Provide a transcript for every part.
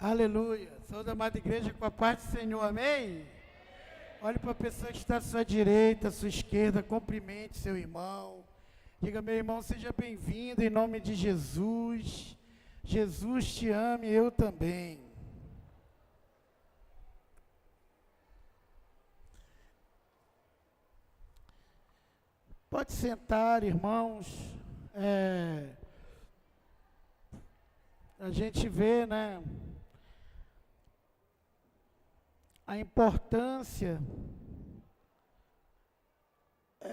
Aleluia. Saúde, amada igreja, com a paz do Senhor, amém? Olhe para a pessoa que está à sua direita, à sua esquerda, cumprimente seu irmão. Diga, meu irmão, seja bem-vindo em nome de Jesus. Jesus te ama e eu também. Pode sentar, irmãos. A gente vê, né, a importância,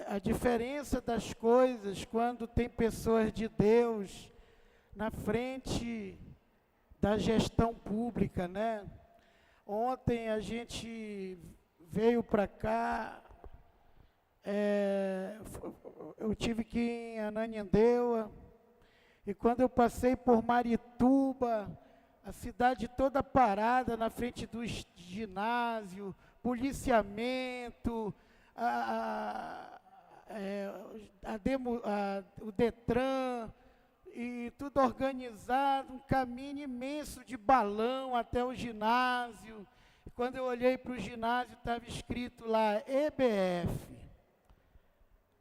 a diferença das coisas quando tem pessoas de Deus na frente da gestão pública, né? Ontem a gente veio para cá, eu tive que ir em Ananindeua, e quando eu passei por Marituba, a cidade toda parada na frente do ginásio, policiamento, o Detran, e tudo organizado, um caminho imenso de balão até o ginásio. E quando eu olhei para o ginásio, estava escrito lá, EBF.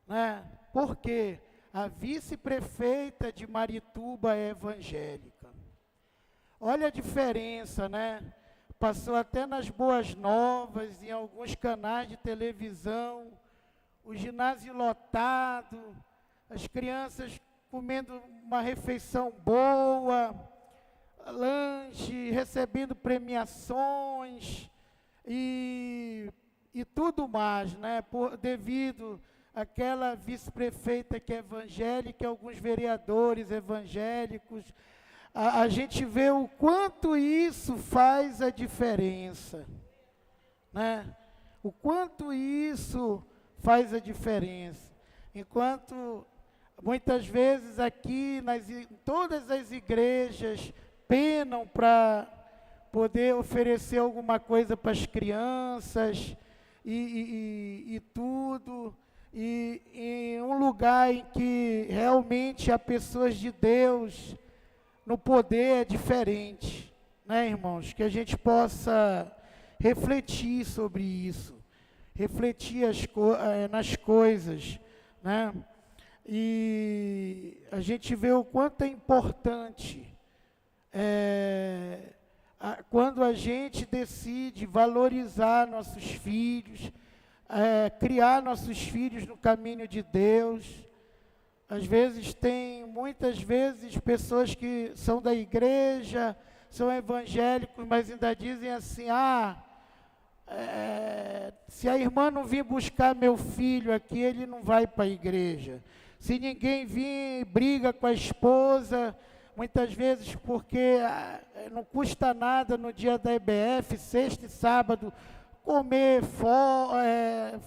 Né? Por quê? A vice-prefeita de Marituba é evangélica. Olha a diferença, né? Passou até nas Boas Novas, em alguns canais de televisão, o ginásio lotado, as crianças comendo uma refeição boa, lanche, recebendo premiações e tudo mais, né? Devido àquela vice-prefeita que é evangélica, alguns vereadores evangélicos. A gente vê o quanto isso faz a diferença, né? O quanto isso faz a diferença. Enquanto muitas vezes aqui, todas as igrejas penam para poder oferecer alguma coisa para as crianças e tudo, e em um lugar em que realmente há pessoas de Deus, no poder é diferente, né, irmãos? Que a gente possa refletir sobre isso, refletir nas coisas, né? E a gente vê o quanto é importante quando a gente decide valorizar nossos filhos, criar nossos filhos no caminho de Deus. Às vezes muitas vezes, pessoas que são da igreja, são evangélicos, mas ainda dizem assim, se a irmã não vir buscar meu filho aqui, ele não vai para a igreja. Se ninguém vir, briga com a esposa, muitas vezes porque não custa nada no dia da EBF, sexta e sábado, comer,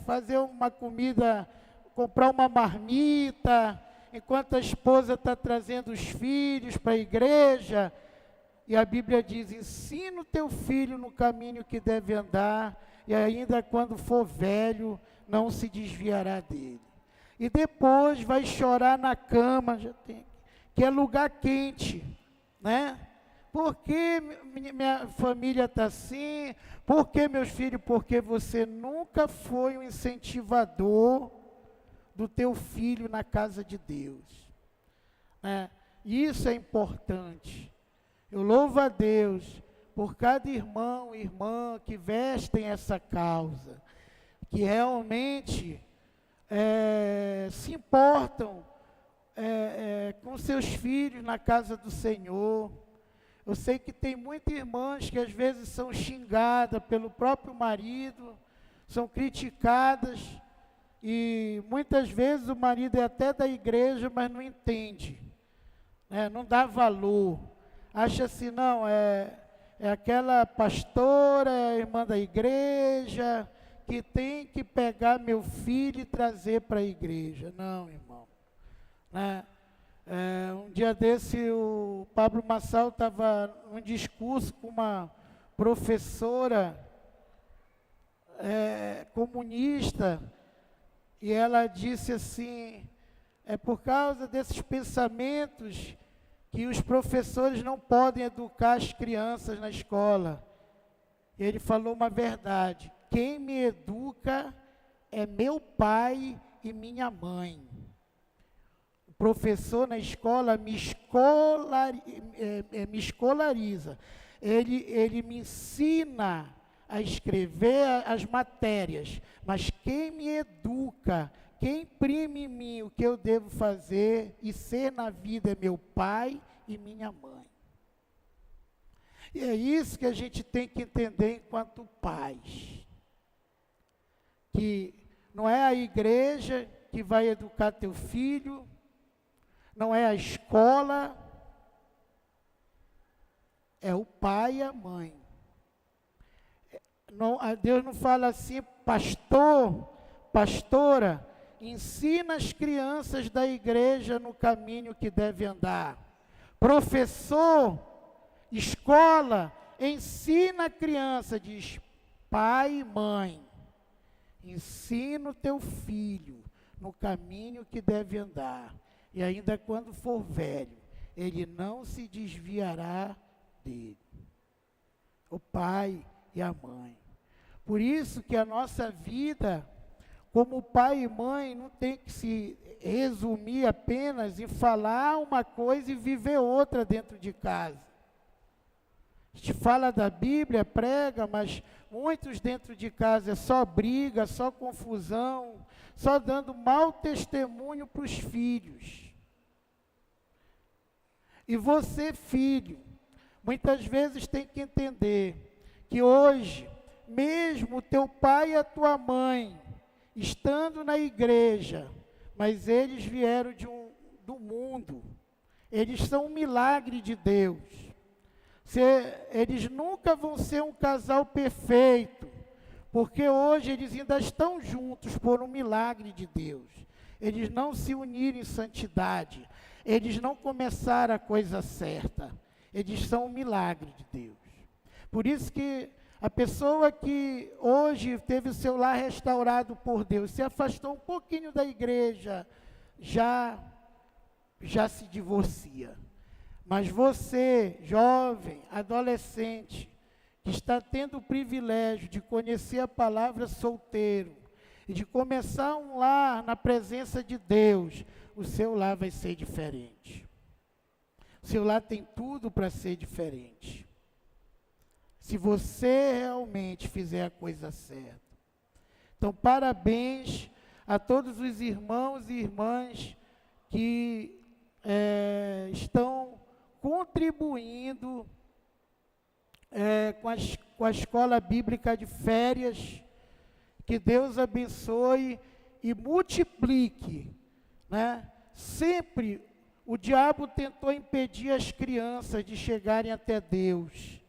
fazer uma comida, comprar uma marmita, enquanto a esposa está trazendo os filhos para a igreja. E a Bíblia diz, ensina o teu filho no caminho que deve andar, e ainda quando for velho, não se desviará dele. E depois vai chorar na cama, que é lugar quente, né? Por que minha família está assim? Por que meus filhos? Porque você nunca foi um incentivador do teu filho na casa de Deus, né? Isso é importante. Eu louvo a Deus por cada irmão e irmã que vestem essa causa, que realmente se importam com seus filhos na casa do Senhor. Eu sei que tem muitas irmãs que às vezes são xingadas pelo próprio marido, são criticadas, e muitas vezes o marido é até da igreja, mas não entende, né? Não dá valor. Acha assim, não, é aquela pastora, é a irmã da igreja, que tem que pegar meu filho e trazer para a igreja. Não, irmão. Né? Um dia desse, o Pablo Massal estava num discurso com uma professora comunista, e ela disse assim, por causa desses pensamentos que os professores não podem educar as crianças na escola. Ele falou uma verdade: quem me educa é meu pai e minha mãe. O professor na escola me escolariza. Ele me ensina a escrever as matérias, mas quem me educa, quem imprime em mim o que eu devo fazer e ser na vida é meu pai e minha mãe. E é isso que a gente tem que entender enquanto pais. Que não é a igreja que vai educar teu filho, não é a escola, é o pai e a mãe. Não, Deus não fala assim: pastor, pastora, ensina as crianças da igreja no caminho que deve andar. Professor, escola, ensina a criança. Diz pai e mãe, ensina o teu filho no caminho que deve andar. E ainda quando for velho, ele não se desviará dele. O pai e a mãe. Por isso que a nossa vida, como pai e mãe, não tem que se resumir apenas em falar uma coisa e viver outra dentro de casa. A gente fala da Bíblia, prega, mas muitos dentro de casa é só briga, só confusão, só dando mau testemunho para os filhos. E você, filho, muitas vezes tem que entender que hoje, mesmo teu pai e a tua mãe, estando na igreja, mas eles vieram do mundo, eles são um milagre de Deus. Eles nunca vão ser um casal perfeito, porque hoje eles ainda estão juntos por um milagre de Deus. Eles não se uniram em santidade, eles não começaram a coisa certa, eles são um milagre de Deus. Por isso que a pessoa que hoje teve o seu lar restaurado por Deus, se afastou um pouquinho da igreja, já se divorcia. Mas você, jovem, adolescente, que está tendo o privilégio de conhecer a palavra solteiro, e de começar um lar na presença de Deus, o seu lar vai ser diferente. O seu lar tem tudo para ser diferente. Se você realmente fizer a coisa certa. Então, parabéns a todos os irmãos e irmãs que estão contribuindo com a escola bíblica de férias. Que Deus abençoe e multiplique, né? Sempre o diabo tentou impedir as crianças de chegarem até Deus.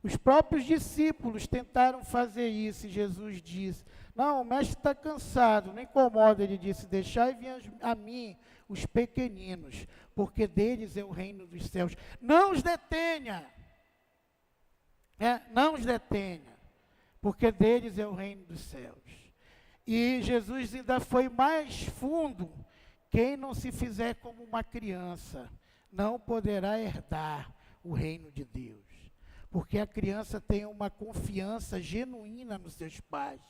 Os próprios discípulos tentaram fazer isso e Jesus disse: não, o mestre está cansado, não incomoda. Ele disse: deixai vir a mim os pequeninos, porque deles é o reino dos céus. Não os detenha, não os detenha, porque deles é o reino dos céus. E Jesus ainda foi mais fundo: quem não se fizer como uma criança, não poderá herdar o reino de Deus. Porque a criança tem uma confiança genuína nos seus pais.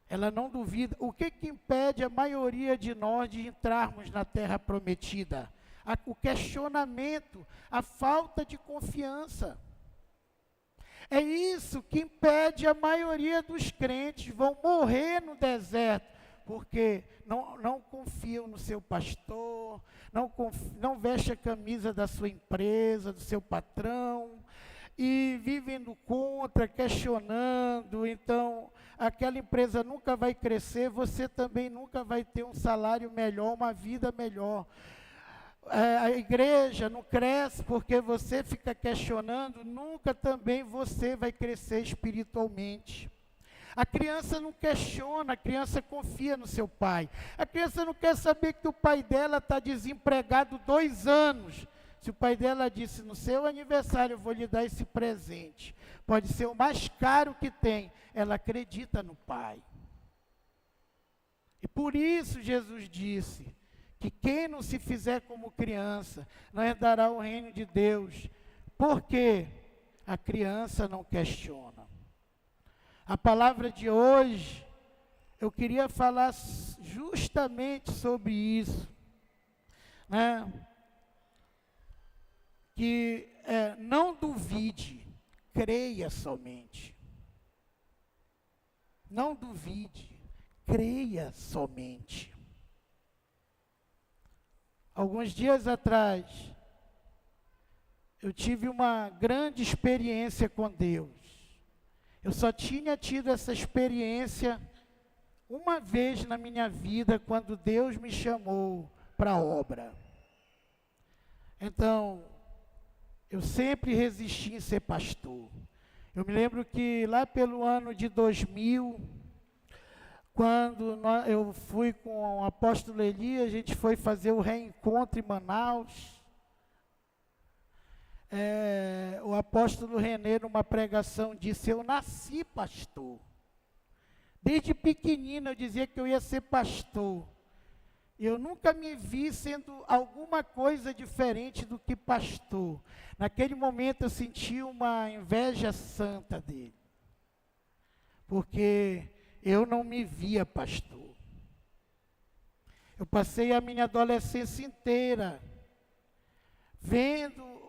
Ela não duvida. O que impede a maioria de nós de entrarmos na terra prometida? O questionamento, a falta de confiança. É isso que impede a maioria dos crentes, vão morrer no deserto, porque não confiam no seu pastor, não veste a camisa da sua empresa, do seu patrão, e vivem do contra, questionando. Então, aquela empresa nunca vai crescer, você também nunca vai ter um salário melhor, uma vida melhor. A igreja não cresce porque você fica questionando, nunca também você vai crescer espiritualmente. A criança não questiona, a criança confia no seu pai. A criança não quer saber que o pai dela está desempregado 2 anos. Se o pai dela disse: no seu aniversário eu vou lhe dar esse presente, pode ser o mais caro que tem, ela acredita no pai. E por isso Jesus disse que quem não se fizer como criança não herdará o reino de Deus. Por quê? A criança não questiona. A palavra de hoje, eu queria falar justamente sobre isso, né? Que não duvide, creia somente. Não duvide, creia somente. Alguns dias atrás, eu tive uma grande experiência com Deus. Eu só tinha tido essa experiência uma vez na minha vida, quando Deus me chamou para a obra. Então, eu sempre resisti em ser pastor. Eu me lembro que lá pelo ano de 2000, quando eu fui com o apóstolo Eli, a gente foi fazer o reencontro em Manaus. O apóstolo Renê, numa pregação, disse: eu nasci pastor. Desde pequenino eu dizia que eu ia ser pastor. Eu nunca me vi sendo alguma coisa diferente do que pastor. Naquele momento eu senti uma inveja santa dele, porque eu não me via pastor. Eu passei a minha adolescência inteira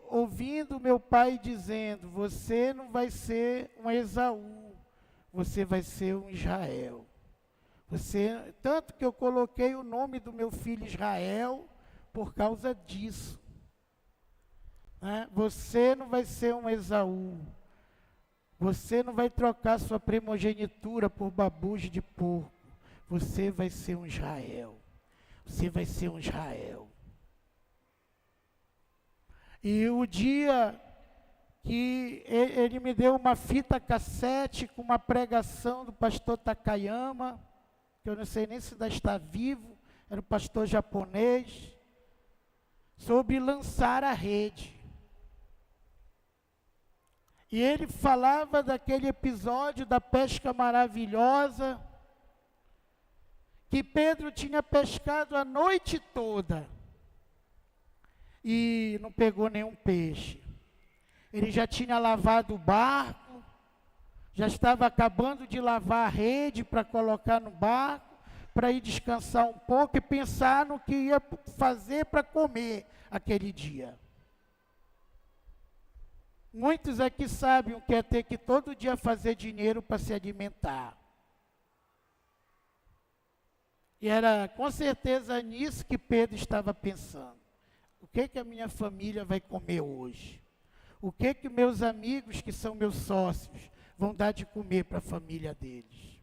ouvindo meu pai dizendo: você não vai ser um Esaú, você vai ser um Israel. Tanto que eu coloquei o nome do meu filho Israel por causa disso. Né? Você não vai ser um Esaú. Você não vai trocar sua primogenitura por babujo de porco. Você vai ser um Israel. Você vai ser um Israel. E o dia que ele me deu uma fita cassete com uma pregação do pastor Takayama, que eu não sei nem se ainda está vivo, era um pastor japonês, sobre lançar a rede. E ele falava daquele episódio da pesca maravilhosa, que Pedro tinha pescado a noite toda e não pegou nenhum peixe. Ele já tinha lavado o barco, já estava acabando de lavar a rede para colocar no barco, para ir descansar um pouco e pensar no que ia fazer para comer aquele dia. Muitos aqui sabem o que é ter que todo dia fazer dinheiro para se alimentar. E era com certeza nisso que Pedro estava pensando. O que a minha família vai comer hoje? O que meus amigos, que são meus sócios, vão dar de comer para a família deles?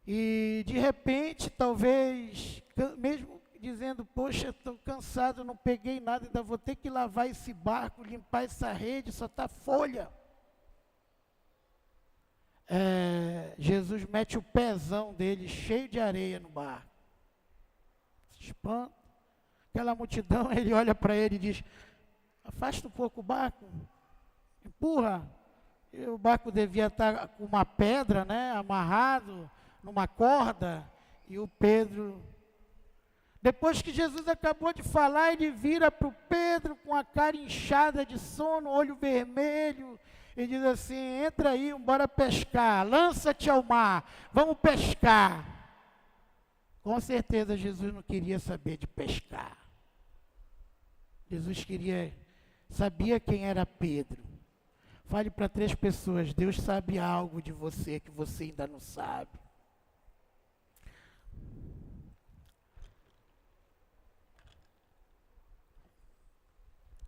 E de repente, talvez, mesmo dizendo: poxa, estou cansado, não peguei nada, ainda vou ter que lavar esse barco, limpar essa rede, só está folha. Jesus mete o pezão dele cheio de areia no barco. Se espanta. Aquela multidão, ele olha para ele e diz: afasta um pouco o barco, empurra. E o barco devia estar com uma pedra, né, amarrado numa corda. E o Pedro, depois que Jesus acabou de falar, ele vira para o Pedro com a cara inchada de sono, olho vermelho, e diz assim: entra aí, bora pescar, lança-te ao mar, vamos pescar. Com certeza Jesus não queria saber de pescar. Jesus sabia quem era Pedro. Fale para 3 pessoas: Deus sabe algo de você que você ainda não sabe.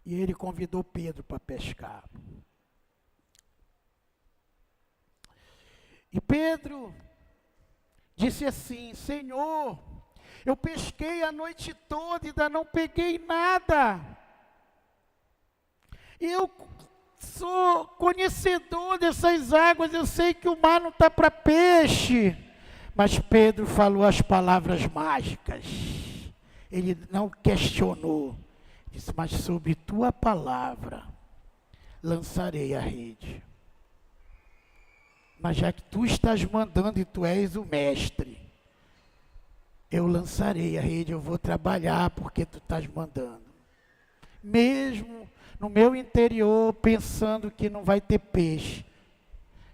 E ele convidou Pedro para pescar. E Pedro disse assim: Senhor, eu pesquei a noite toda e ainda não peguei nada. Eu sou conhecedor dessas águas, eu sei que o mar não está para peixe. Mas Pedro falou as palavras mágicas. Ele não questionou. Disse: mas sobre tua palavra lançarei a rede. Mas já que tu estás mandando e tu és o mestre, eu lançarei a rede, eu vou trabalhar porque tu estás mandando. Mesmo no meu interior pensando que não vai ter peixe.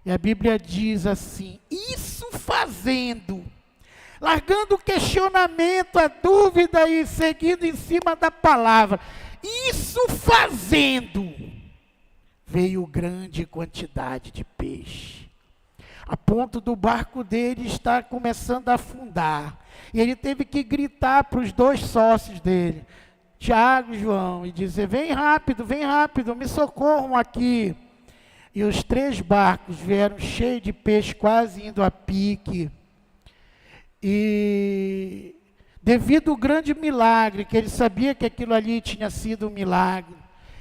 E a Bíblia diz assim, isso fazendo, largando o questionamento, a dúvida e seguindo em cima da palavra, isso fazendo, veio grande quantidade de peixe, a ponto do barco dele estar começando a afundar. E ele teve que gritar para os 2 sócios dele, Tiago e João, e dizer, vem rápido, me socorram aqui. E os 3 barcos vieram cheios de peixe, quase indo a pique. E devido ao grande milagre, que ele sabia que aquilo ali tinha sido um milagre,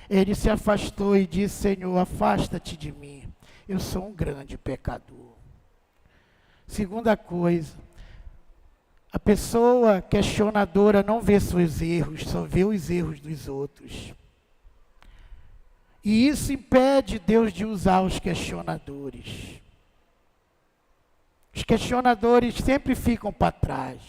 ele se afastou e disse, Senhor, afasta-te de mim, eu sou um grande pecador. Segunda coisa, a pessoa questionadora não vê seus erros, só vê os erros dos outros. E isso impede Deus de usar os questionadores. Os questionadores sempre ficam para trás.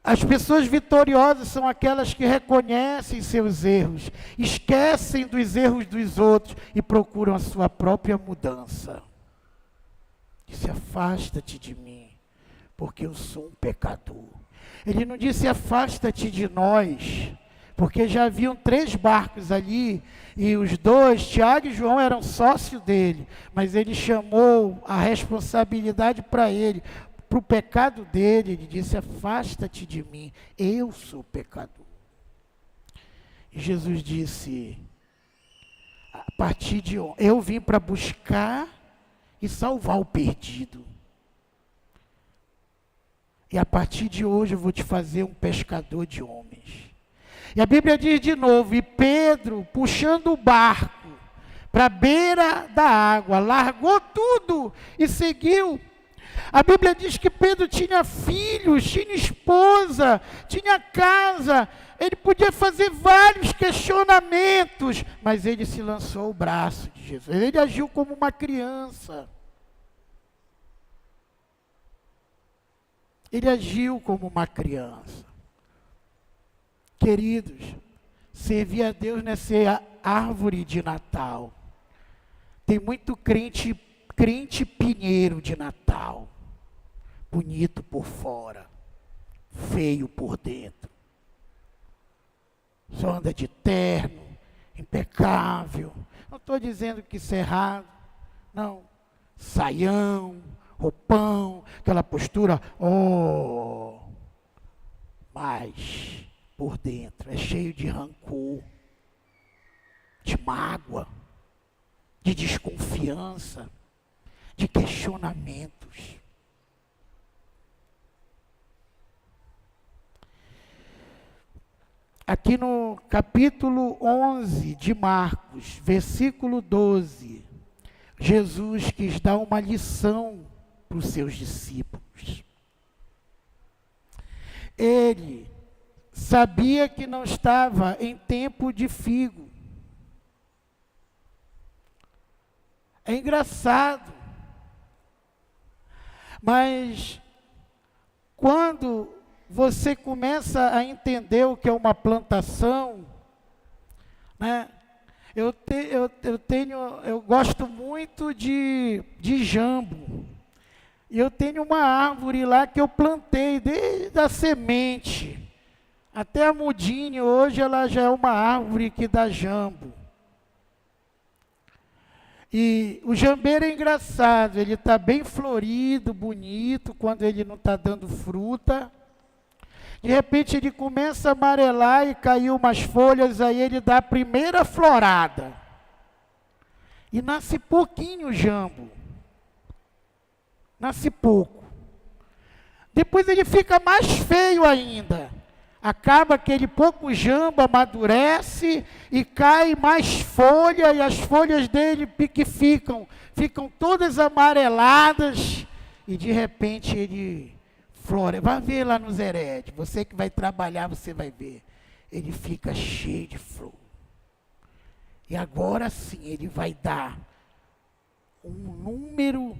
As pessoas vitoriosas são aquelas que reconhecem seus erros, esquecem dos erros dos outros e procuram a sua própria mudança. Disse, afasta-te de mim, porque eu sou um pecador. Ele não disse, afasta-te de nós, porque já haviam 3 barcos ali, e os 2, Tiago e João, eram sócios dele, mas ele chamou a responsabilidade para ele, para o pecado dele. Ele disse, afasta-te de mim, eu sou pecador. E Jesus disse, a partir de ontem, eu vim para buscar e salvar o perdido. E a partir de hoje eu vou te fazer um pescador de homens. E a Bíblia diz de novo, e Pedro, puxando o barco para a beira da água, largou tudo e seguiu. A Bíblia diz que Pedro tinha filhos, tinha esposa, tinha casa, ele podia fazer vários questionamentos, mas ele se lançou ao braço de Jesus. Ele agiu como uma criança. Ele agiu como uma criança. Queridos, servir a Deus não é ser a árvore de Natal. Tem muito crente pinheiro de Natal. Bonito por fora, feio por dentro. Só anda de terno, impecável. Não estou dizendo que isso é errado. Não. Saião, roupão, aquela postura, mas por dentro é cheio de rancor, de mágoa, de desconfiança, de questionamentos. Aqui no capítulo 11 de Marcos, versículo 12, Jesus quis dar uma lição para os seus discípulos. Ele sabia que não estava em tempo de figo. É engraçado, mas quando você começa a entender o que é uma plantação, né? Eu gosto muito de jambo. E eu tenho uma árvore lá que eu plantei desde a semente até a mudinha. Hoje ela já é uma árvore que dá jambo. E o jambeiro é engraçado, ele está bem florido, bonito, quando ele não está dando fruta. De repente ele começa a amarelar e cair umas folhas, aí ele dá a primeira florada. E nasce pouquinho jambo. Nasce pouco. Depois ele fica mais feio ainda. Acaba aquele pouco jambo, amadurece e cai mais folha, e as folhas dele que ficam todas amareladas, e de repente ele flora. Vai ver lá nos Heredes, você que vai trabalhar, você vai ver. Ele fica cheio de flor. E agora sim ele vai dar um número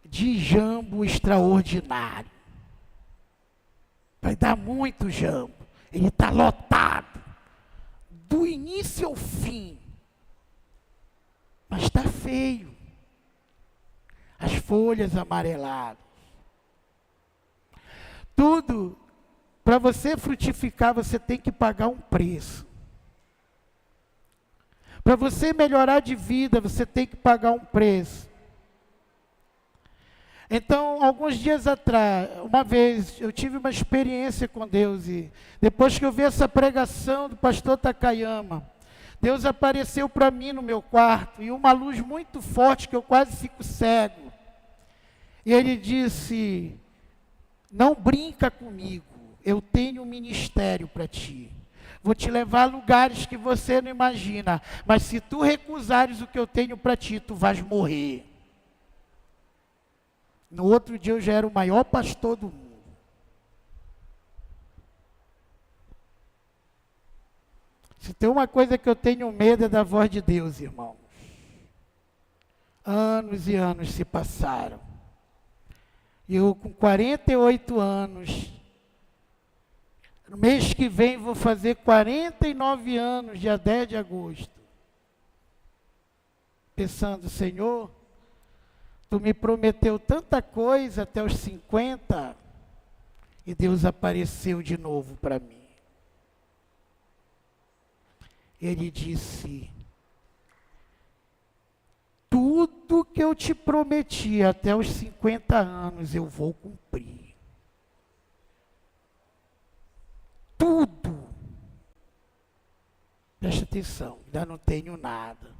de jambo extraordinário. Vai dar muito jambo. Ele está lotado, do início ao fim. Mas está feio. As folhas amareladas. Tudo, para você frutificar, você tem que pagar um preço. Para você melhorar de vida, você tem que pagar um preço. Então, alguns dias atrás, uma vez, eu tive uma experiência com Deus, e depois que eu vi essa pregação do pastor Takayama, Deus apareceu para mim no meu quarto, e uma luz muito forte, que eu quase fico cego. E ele disse: não brinca comigo, eu tenho um ministério para ti. Vou te levar a lugares que você não imagina, mas se tu recusares o que eu tenho para ti, tu vais morrer. No outro dia eu já era o maior pastor do mundo. Se tem uma coisa que eu tenho medo é da voz de Deus, irmãos. Anos e anos se passaram. E eu com 48 anos, no mês que vem vou fazer 49 anos, dia 10 de agosto. Pensando: Senhor, tu me prometeu tanta coisa até os 50, e Deus apareceu de novo para mim. Ele disse: tudo que eu te prometi até os 50 anos eu vou cumprir. Tudo. Presta atenção, ainda não tenho nada.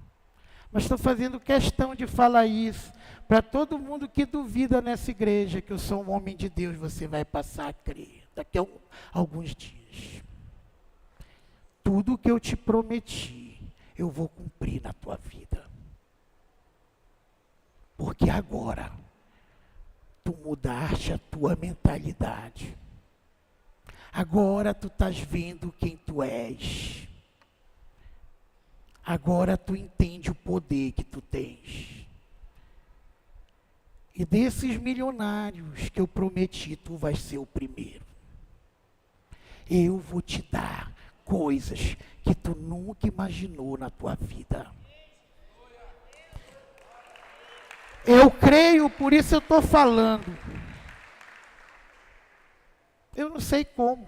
Mas estou fazendo questão de falar isso para todo mundo que duvida nessa igreja que eu sou um homem de Deus. Você vai passar a crer daqui a alguns dias. Tudo que eu te prometi, eu vou cumprir na tua vida. Porque agora, tu mudaste a tua mentalidade. Agora tu estás vendo quem tu és. Agora tu entende o poder que tu tens. E desses milionários que eu prometi, tu vais ser o primeiro. Eu vou te dar coisas que tu nunca imaginou na tua vida. Eu creio, por isso eu estou falando. Eu não sei como,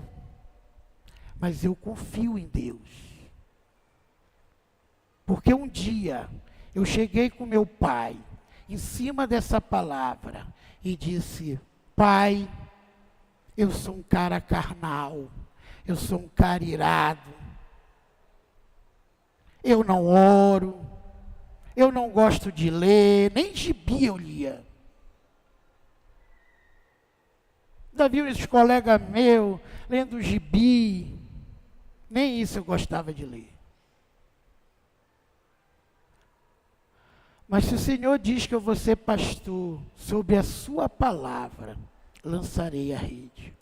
mas eu confio em Deus. Porque um dia eu cheguei com meu pai em cima dessa palavra e disse: Pai, eu sou um cara carnal, eu sou um cara irado, eu não oro, eu não gosto de ler, nem gibi eu lia. Ainda vi uns colegas meus lendo gibi, nem isso eu gostava de ler. Mas se o Senhor diz que eu vou ser pastor, sob a sua palavra, lançarei a rede.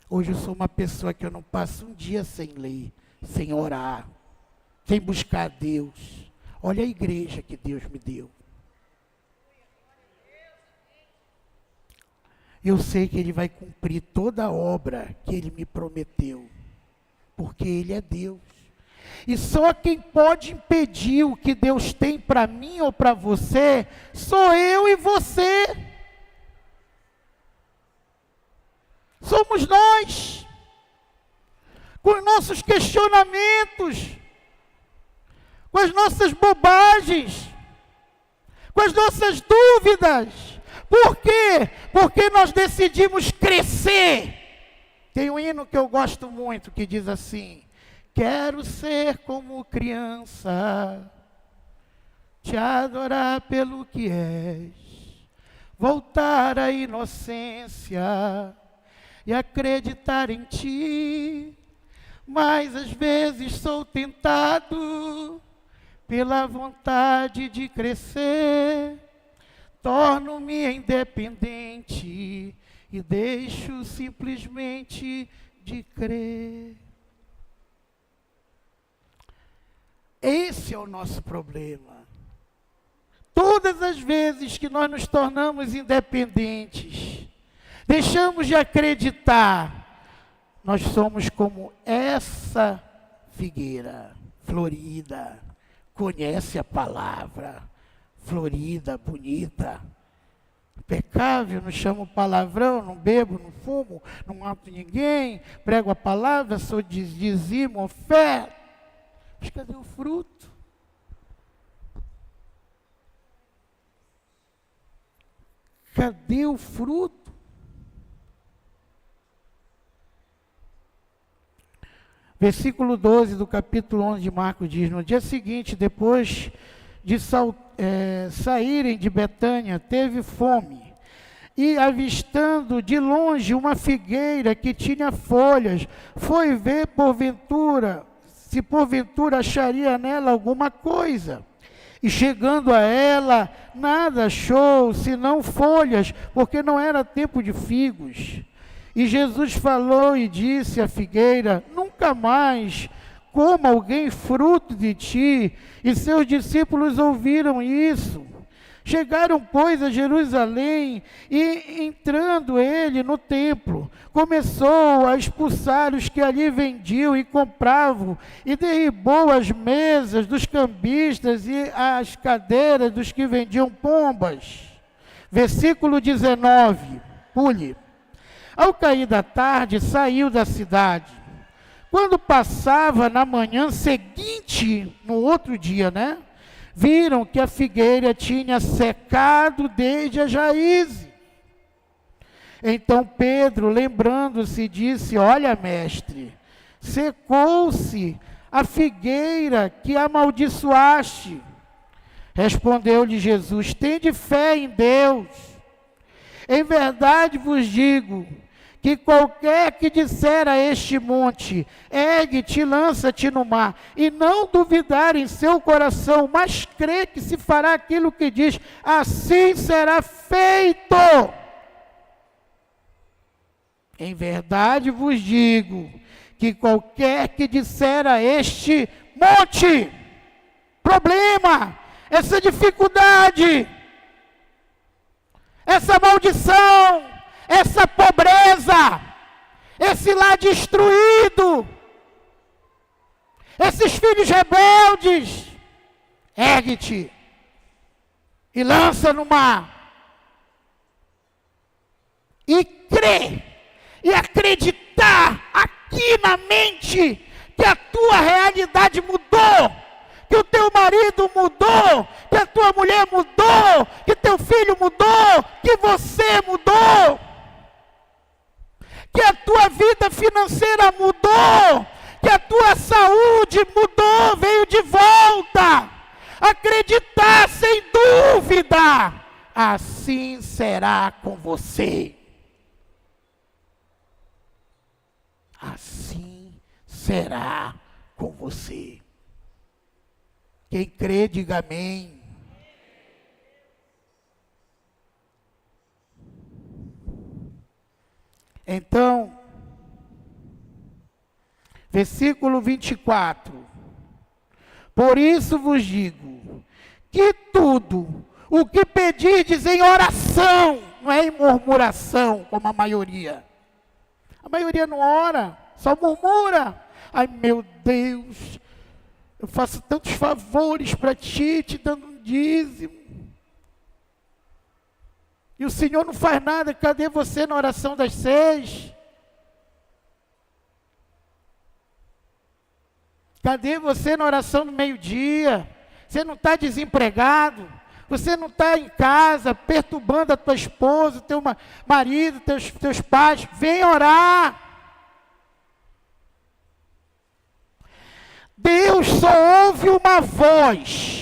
Hoje eu sou uma pessoa que eu não passo um dia sem ler, sem orar, sem buscar a Deus. Olha a igreja que Deus me deu. Eu sei que Ele vai cumprir toda a obra que Ele me prometeu, porque Ele é Deus. E só quem pode impedir o que Deus tem para mim ou para você, sou eu e você. Somos nós, com os nossos questionamentos, com as nossas bobagens, com as nossas dúvidas. Por quê? Porque nós decidimos crescer. Tem um hino que eu gosto muito que diz assim: quero ser como criança, te adorar pelo que és, voltar à inocência e acreditar em ti. Mas às vezes sou tentado pela vontade de crescer, torno-me independente e deixo simplesmente de crer. Esse é o nosso problema. todas as vezes que nós nos tornamos independentes, deixamos de acreditar, nós somos como essa figueira florida, conhece a palavra, florida, bonita, impecável, não chamo palavrão, não bebo, não fumo, não mato ninguém, prego a palavra, sou dizimo, oferta. Mas cadê o fruto? Cadê o fruto? Versículo 12 do capítulo 11 de Marcos diz: no dia seguinte, depois de saírem de Betânia, teve fome. E avistando de longe uma figueira que tinha folhas, foi ver se porventura acharia nela alguma coisa. E chegando a ela, nada achou, senão folhas, porque não era tempo de figos. E Jesus falou e disse à figueira: nunca mais coma alguém fruto de ti. E seus discípulos ouviram isso. Chegaram, pois, a Jerusalém, e entrando ele no templo, começou a expulsar os que ali vendiam e compravam, e derribou as mesas dos cambistas e as cadeiras dos que vendiam pombas. Versículo 19, pule. Ao cair da tarde, saiu da cidade. Quando passava na manhã seguinte, no outro dia, viram que a figueira tinha secado desde as raízes. Então Pedro, lembrando-se, disse: olha, mestre, secou-se a figueira que amaldiçoaste. Respondeu-lhe Jesus: tende fé em Deus. Em verdade vos digo que qualquer que disser a este monte: ergue-te, lança-te no mar, e não duvidar em seu coração, mas crê que se fará aquilo que diz, assim será feito. Em verdade vos digo que qualquer que disser a este monte, problema, essa dificuldade, essa maldição, essa pobreza, esse lar destruído, esses filhos rebeldes, ergue-te e lança no mar. E crê, e acreditar aqui na mente que a tua realidade mudou, que o teu marido mudou, que a tua mulher mudou, que teu filho mudou, que você mudou, que a tua vida financeira mudou, que a tua saúde mudou, veio de volta. Acreditar sem dúvida, assim será com você. Assim será com você. Quem crê, diga amém. Então, versículo 24. Por isso vos digo, que tudo o que pedirdes em oração, não é em murmuração, como a maioria. A maioria não ora, só murmura. Ai, meu Deus, eu faço tantos favores para ti, te dando um dízimo. E o Senhor não faz nada. Cadê você na oração das 6? Cadê você na oração do meio-dia? Você não está desempregado? Você não está em casa perturbando a tua esposa, o teu marido, teus pais? Vem orar. Deus só ouve uma voz.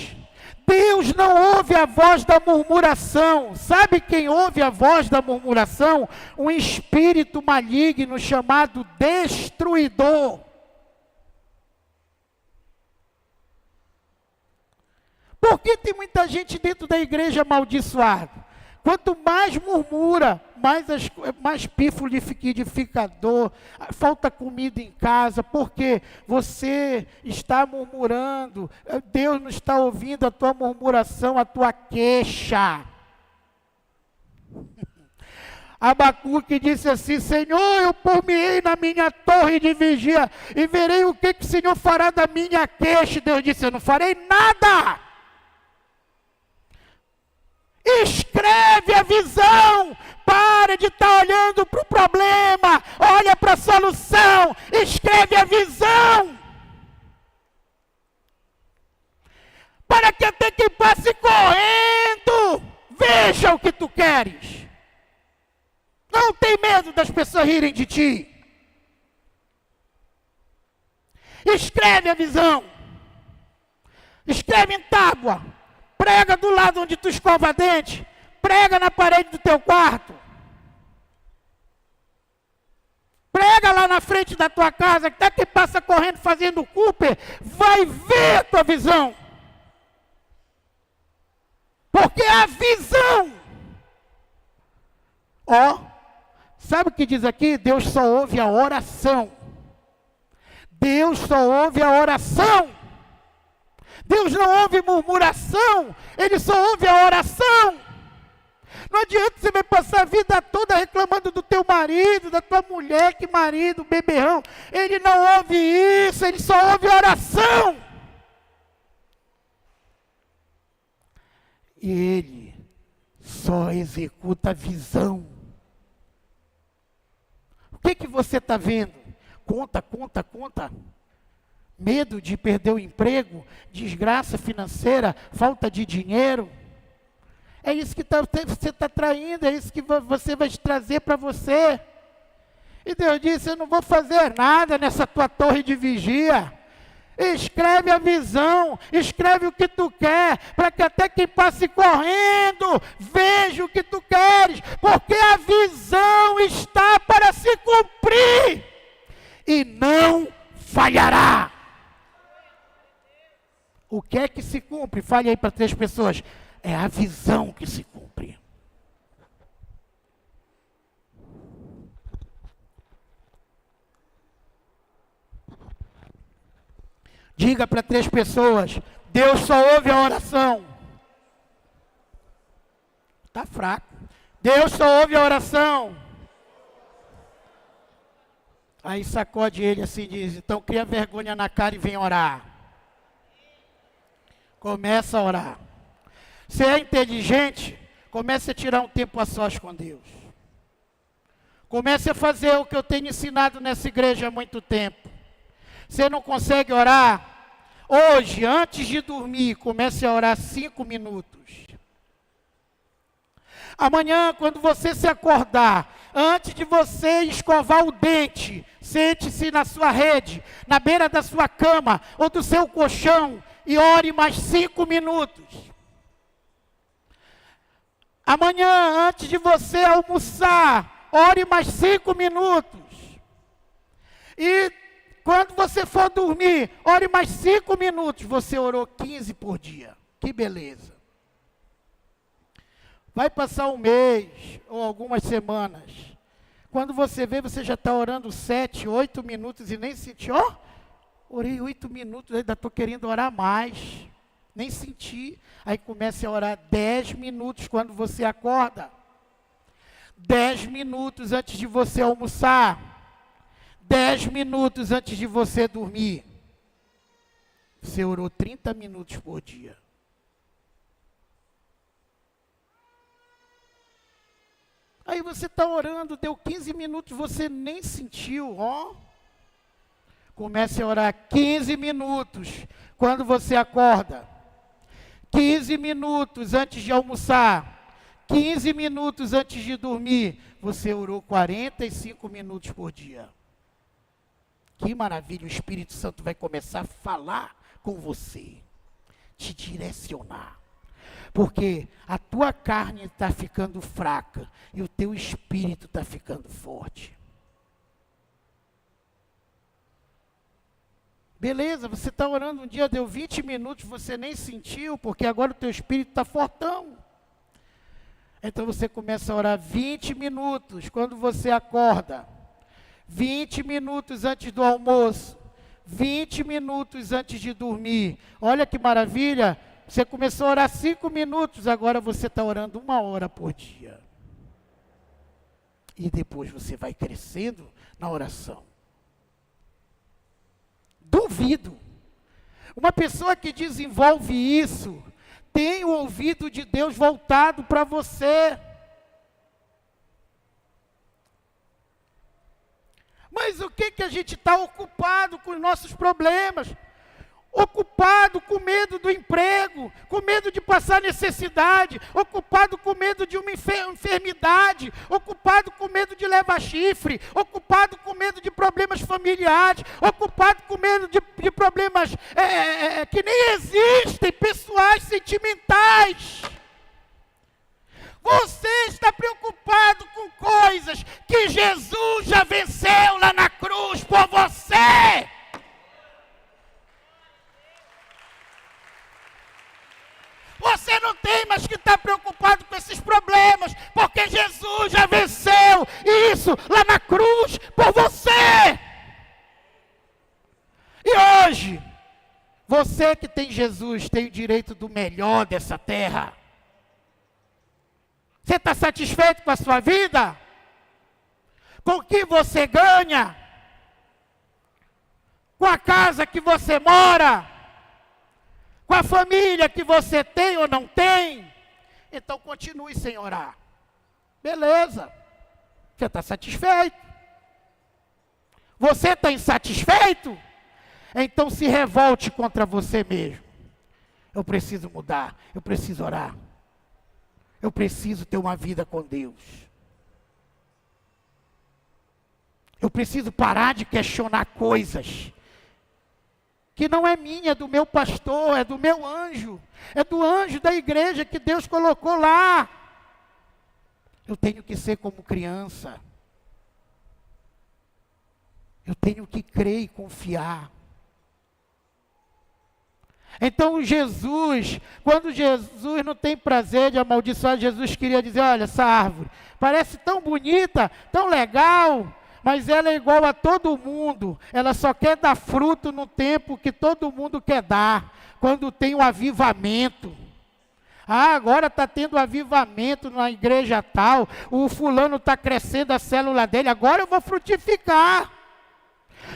Deus não ouve a voz da murmuração. Sabe quem ouve a voz da murmuração? Um espírito maligno chamado destruidor. Por que tem muita gente dentro da igreja amaldiçoada? Quanto mais murmura, mais pifo liquidificador, falta comida em casa, porque você está murmurando, Deus não está ouvindo a tua murmuração, a tua queixa. Abacuque disse assim: Senhor, eu por-me-ei na minha torre de vigia, e verei o que o Senhor fará da minha queixa. Deus disse: eu não farei nada. Escreve a visão, para de estar olhando para o problema, olha para a solução, escreve a visão. Para que até quem passe correndo, veja o que tu queres. Não tem medo das pessoas rirem de ti. Escreve a visão. Escreve em tábua. Prega do lado onde tu escova dente. Prega na parede do teu quarto. Prega lá na frente da tua casa. Até quem passa correndo fazendo Cooper vai ver a tua visão. Porque a visão. Sabe o que diz aqui? Deus só ouve a oração. Deus só ouve a oração. Deus não ouve murmuração. Ele só ouve a oração. Não adianta você vai passar a vida toda reclamando do teu marido, da tua mulher, que marido, beberrão. Ele não ouve isso, ele só ouve a oração. E ele só executa a visão. O que você está vendo? Conta. Medo de perder o emprego, desgraça financeira, falta de dinheiro. É isso que você está traindo, é isso que você vai trazer para você. E Deus disse: eu não vou fazer nada nessa tua torre de vigia. Escreve a visão, escreve o que tu quer, para que até quem passe correndo, veja o que tu queres, porque a visão está para se cumprir, e não falhará. O que é que se cumpre? Fale aí para 3 pessoas. É a visão que se cumpre. Diga para 3 pessoas: Deus só ouve a oração. Está fraco. Deus só ouve a oração. Aí sacode ele assim e diz: então cria vergonha na cara e vem orar. Começa a orar. Se é inteligente, comece a tirar um tempo a sós com Deus. Comece a fazer o que eu tenho ensinado nessa igreja há muito tempo. Você não consegue orar? Hoje, antes de dormir, comece a orar 5 minutos. Amanhã, quando você se acordar, antes de você escovar o dente, sente-se na sua rede, na beira da sua cama ou do seu colchão e ore mais 5 minutos. Amanhã, antes de você almoçar, ore mais 5 minutos. E quando você for dormir, ore mais 5 minutos. Você orou 15 por dia. Que beleza. Vai passar um mês ou algumas semanas. Quando você vê, você já está orando 7, 8 minutos e nem sentiu. Orei 8 minutos, ainda estou querendo orar mais. Nem senti. Aí comece a orar 10 minutos quando você acorda. 10 minutos antes de você almoçar. 10 minutos antes de você dormir. Você orou 30 minutos por dia. Aí você está orando, deu 15 minutos, você nem sentiu, Comece a orar 15 minutos quando você acorda. 15 minutos antes de almoçar. 15 minutos antes de dormir. Você orou 45 minutos por dia. Que maravilha, o Espírito Santo vai começar a falar com você. Te direcionar. Porque a tua carne está ficando fraca e o teu espírito está ficando forte. Beleza, você está orando um dia, deu 20 minutos, você nem sentiu, porque agora o teu espírito está fortão. Então você começa a orar 20 minutos quando você acorda, 20 minutos antes do almoço, 20 minutos antes de dormir. Olha que maravilha, você começou a orar 5 minutos, agora você está orando 1 hora por dia. E depois você vai crescendo na oração. Duvido. Uma pessoa que desenvolve isso, tem o ouvido de Deus voltado para você. Mas o que a gente está ocupado com os nossos problemas? Ocupado com medo do emprego, com medo de passar necessidade, ocupado com medo de uma enfermidade, ocupado com medo de levar chifre, ocupado com medo de problemas familiares, ocupado com medo de problemas que nem existem, pessoais, sentimentais. Você está preocupado com coisas que Jesus já venceu lá na cruz por você. Você não tem mais que estar preocupado com esses problemas, porque Jesus já venceu isso lá na cruz por você. E hoje, você que tem Jesus tem o direito do melhor dessa terra. Você está satisfeito com a sua vida? Com o que você ganha? Com a casa que você mora? Com a família que você tem ou não tem? Então continue sem orar. Beleza. Você está satisfeito? Você está insatisfeito? Então se revolte contra você mesmo. Eu preciso mudar. Eu preciso orar. Eu preciso ter uma vida com Deus. Eu preciso parar de questionar coisas que não é minha, é do meu pastor, é do meu anjo, é do anjo da igreja que Deus colocou lá. Eu tenho que ser como criança. Eu tenho que crer e confiar. Então Jesus, quando Jesus não tem prazer de amaldiçoar, Jesus queria dizer, olha, essa árvore parece tão bonita, tão legal, mas ela é igual a todo mundo, ela só quer dar fruto no tempo que todo mundo quer dar, quando tem um avivamento. Ah, agora está tendo avivamento na igreja tal, o fulano está crescendo a célula dele, agora eu vou frutificar.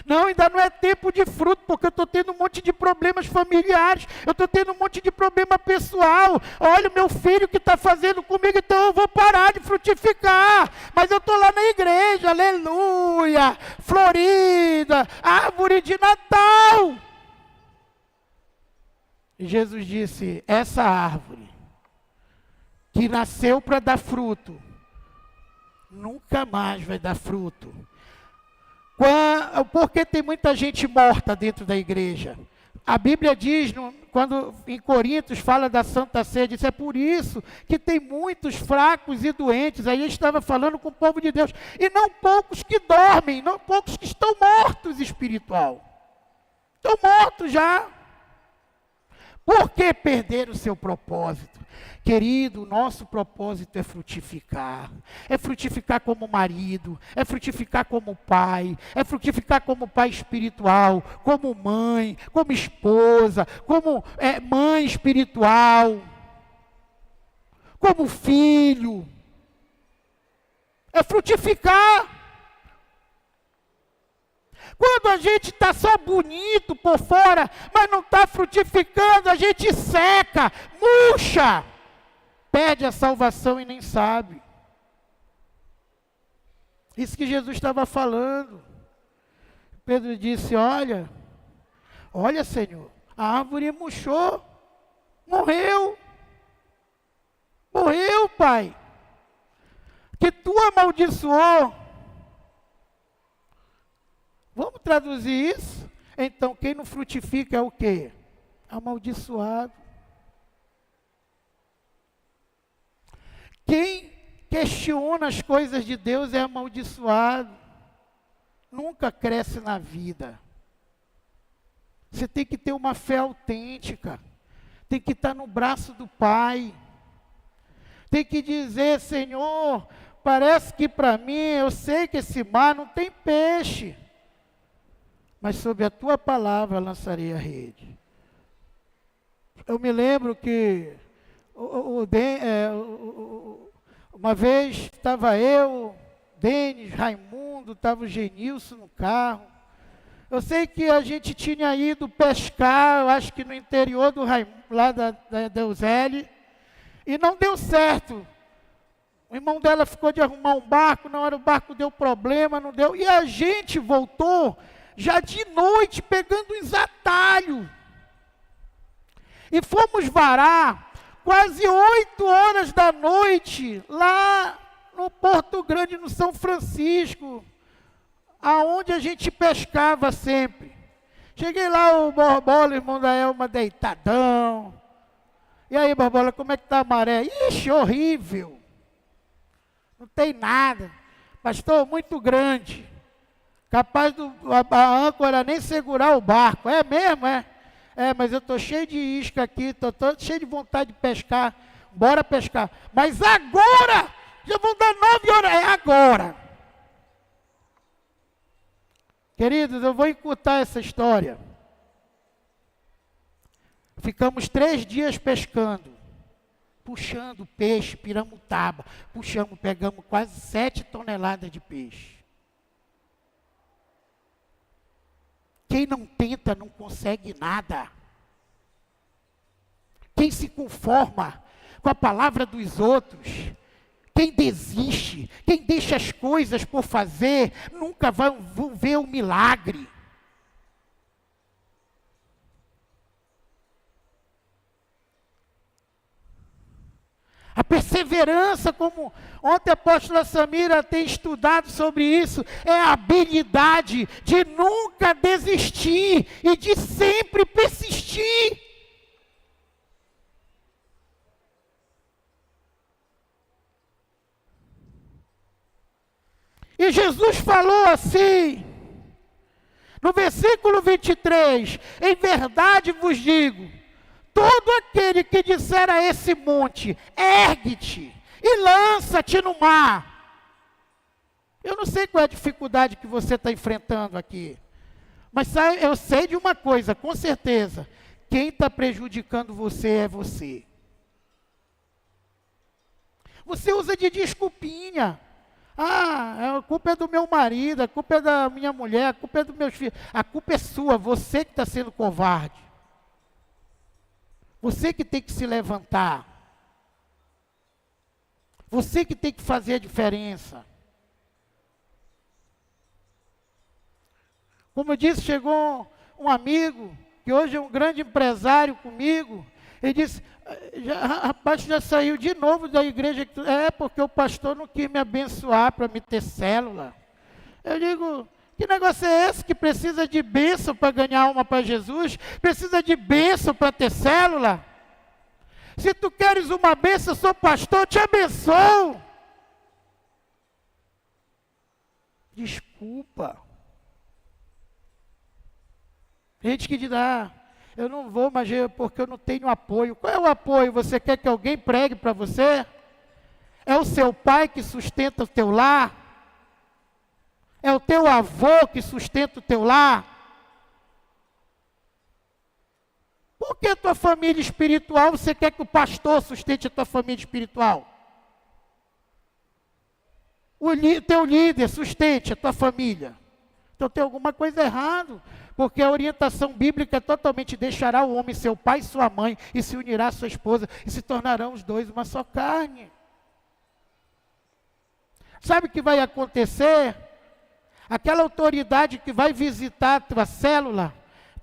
Não, ainda não é tempo de fruto, porque eu estou tendo um monte de problemas familiares, eu estou tendo um monte de problema pessoal. Olha o meu filho que está fazendo comigo, então eu vou parar de frutificar. Mas eu estou lá na igreja, aleluia, florida, árvore de Natal. E Jesus disse, essa árvore que nasceu para dar fruto, nunca mais vai dar fruto. Porque tem muita gente morta dentro da igreja. A Bíblia diz, quando em Coríntios fala da Santa Ceia, diz, é por isso que tem muitos fracos e doentes. Aí ele estava falando com o povo de Deus. E não poucos que dormem, não poucos que estão mortos espiritual. Estão mortos já. Por que perder o seu propósito? Querido, o nosso propósito é frutificar como marido, é frutificar como pai, é frutificar como pai espiritual, como mãe, como esposa, como mãe espiritual, como filho, é frutificar. Quando a gente está só bonito por fora, mas não está frutificando, a gente seca, murcha, perde a salvação e nem sabe. Isso que Jesus estava falando. Pedro disse, olha Senhor, a árvore murchou, morreu, Pai, que tu amaldiçoou. Vamos traduzir isso? Então, quem não frutifica é o quê? Amaldiçoado. Quem questiona as coisas de Deus é amaldiçoado. Nunca cresce na vida. Você tem que ter uma fé autêntica. Tem que estar no braço do Pai. tem que dizer: Senhor, parece que para mim, eu sei que esse mar não tem peixe, mas sob a tua palavra lançarei a rede. Eu me lembro que uma vez estava eu, Denis, Raimundo, estava o Genilson no carro. Eu sei que a gente tinha ido pescar, eu acho que no interior do lá da Deusele, e não deu certo. O irmão dela ficou de arrumar um barco, na hora o barco deu problema, não deu. E a gente voltou já de noite, pegando uns atalhos. E fomos varar quase 8 horas da noite, lá no Porto Grande, no São Francisco, aonde a gente pescava sempre. Cheguei lá, o Borbola, irmão da Elma, deitadão. E aí, Borbola, como é que está a maré? Ixi, horrível. Não tem nada. Pastor, muito grande. Capaz a âncora nem segurar o barco. É mesmo, é? É, mas eu estou cheio de isca aqui, estou cheio de vontade de pescar. Bora pescar. Mas agora! Já vão dar 9 horas. É agora. Queridos, eu vou encurtar essa história. Ficamos 3 dias pescando. Puxando peixe, piramutaba. Puxamos, pegamos quase 7 toneladas de peixe. Quem não tenta não consegue nada. Quem se conforma com a palavra dos outros, quem desiste, quem deixa as coisas por fazer, nunca vão ver o milagre. A perseverança, como ontem a apóstola Samira tem estudado sobre isso, é a habilidade de nunca desistir e de sempre persistir. E Jesus falou assim, no versículo 23, em verdade vos digo, todo aquele que disser a esse monte, ergue-te e lança-te no mar. Eu não sei qual é a dificuldade que você está enfrentando aqui, mas eu sei de uma coisa, com certeza, quem está prejudicando você é você. Você usa de desculpinha. Ah, a culpa é do meu marido, a culpa é da minha mulher, a culpa é dos meus filhos. A culpa é sua, você que está sendo covarde. Você que tem que se levantar. Você que tem que fazer a diferença. Como eu disse, chegou um amigo, que hoje é um grande empresário comigo, ele disse, rapaz, já saiu de novo da igreja. É, porque o pastor não quis me abençoar para me ter célula. Eu digo, que negócio é esse que precisa de bênção para ganhar alma para Jesus? Precisa de bênção para ter célula? Se tu queres uma bênção, eu sou pastor, eu te abençoo. Desculpa. Gente que diz, eu não vou, mas porque eu não tenho apoio. Qual é o apoio? Você quer que alguém pregue para você? É o seu pai que sustenta o teu lar? É o teu avô que sustenta o teu lar? Por que a tua família espiritual, você quer que o pastor sustente a tua família espiritual? O teu líder sustente a tua família. Então tem alguma coisa errada, porque a orientação bíblica é totalmente: deixará o homem seu pai e sua mãe, e se unirá à sua esposa, e se tornarão os dois uma só carne. Sabe o que vai acontecer? Aquela autoridade que vai visitar a tua célula,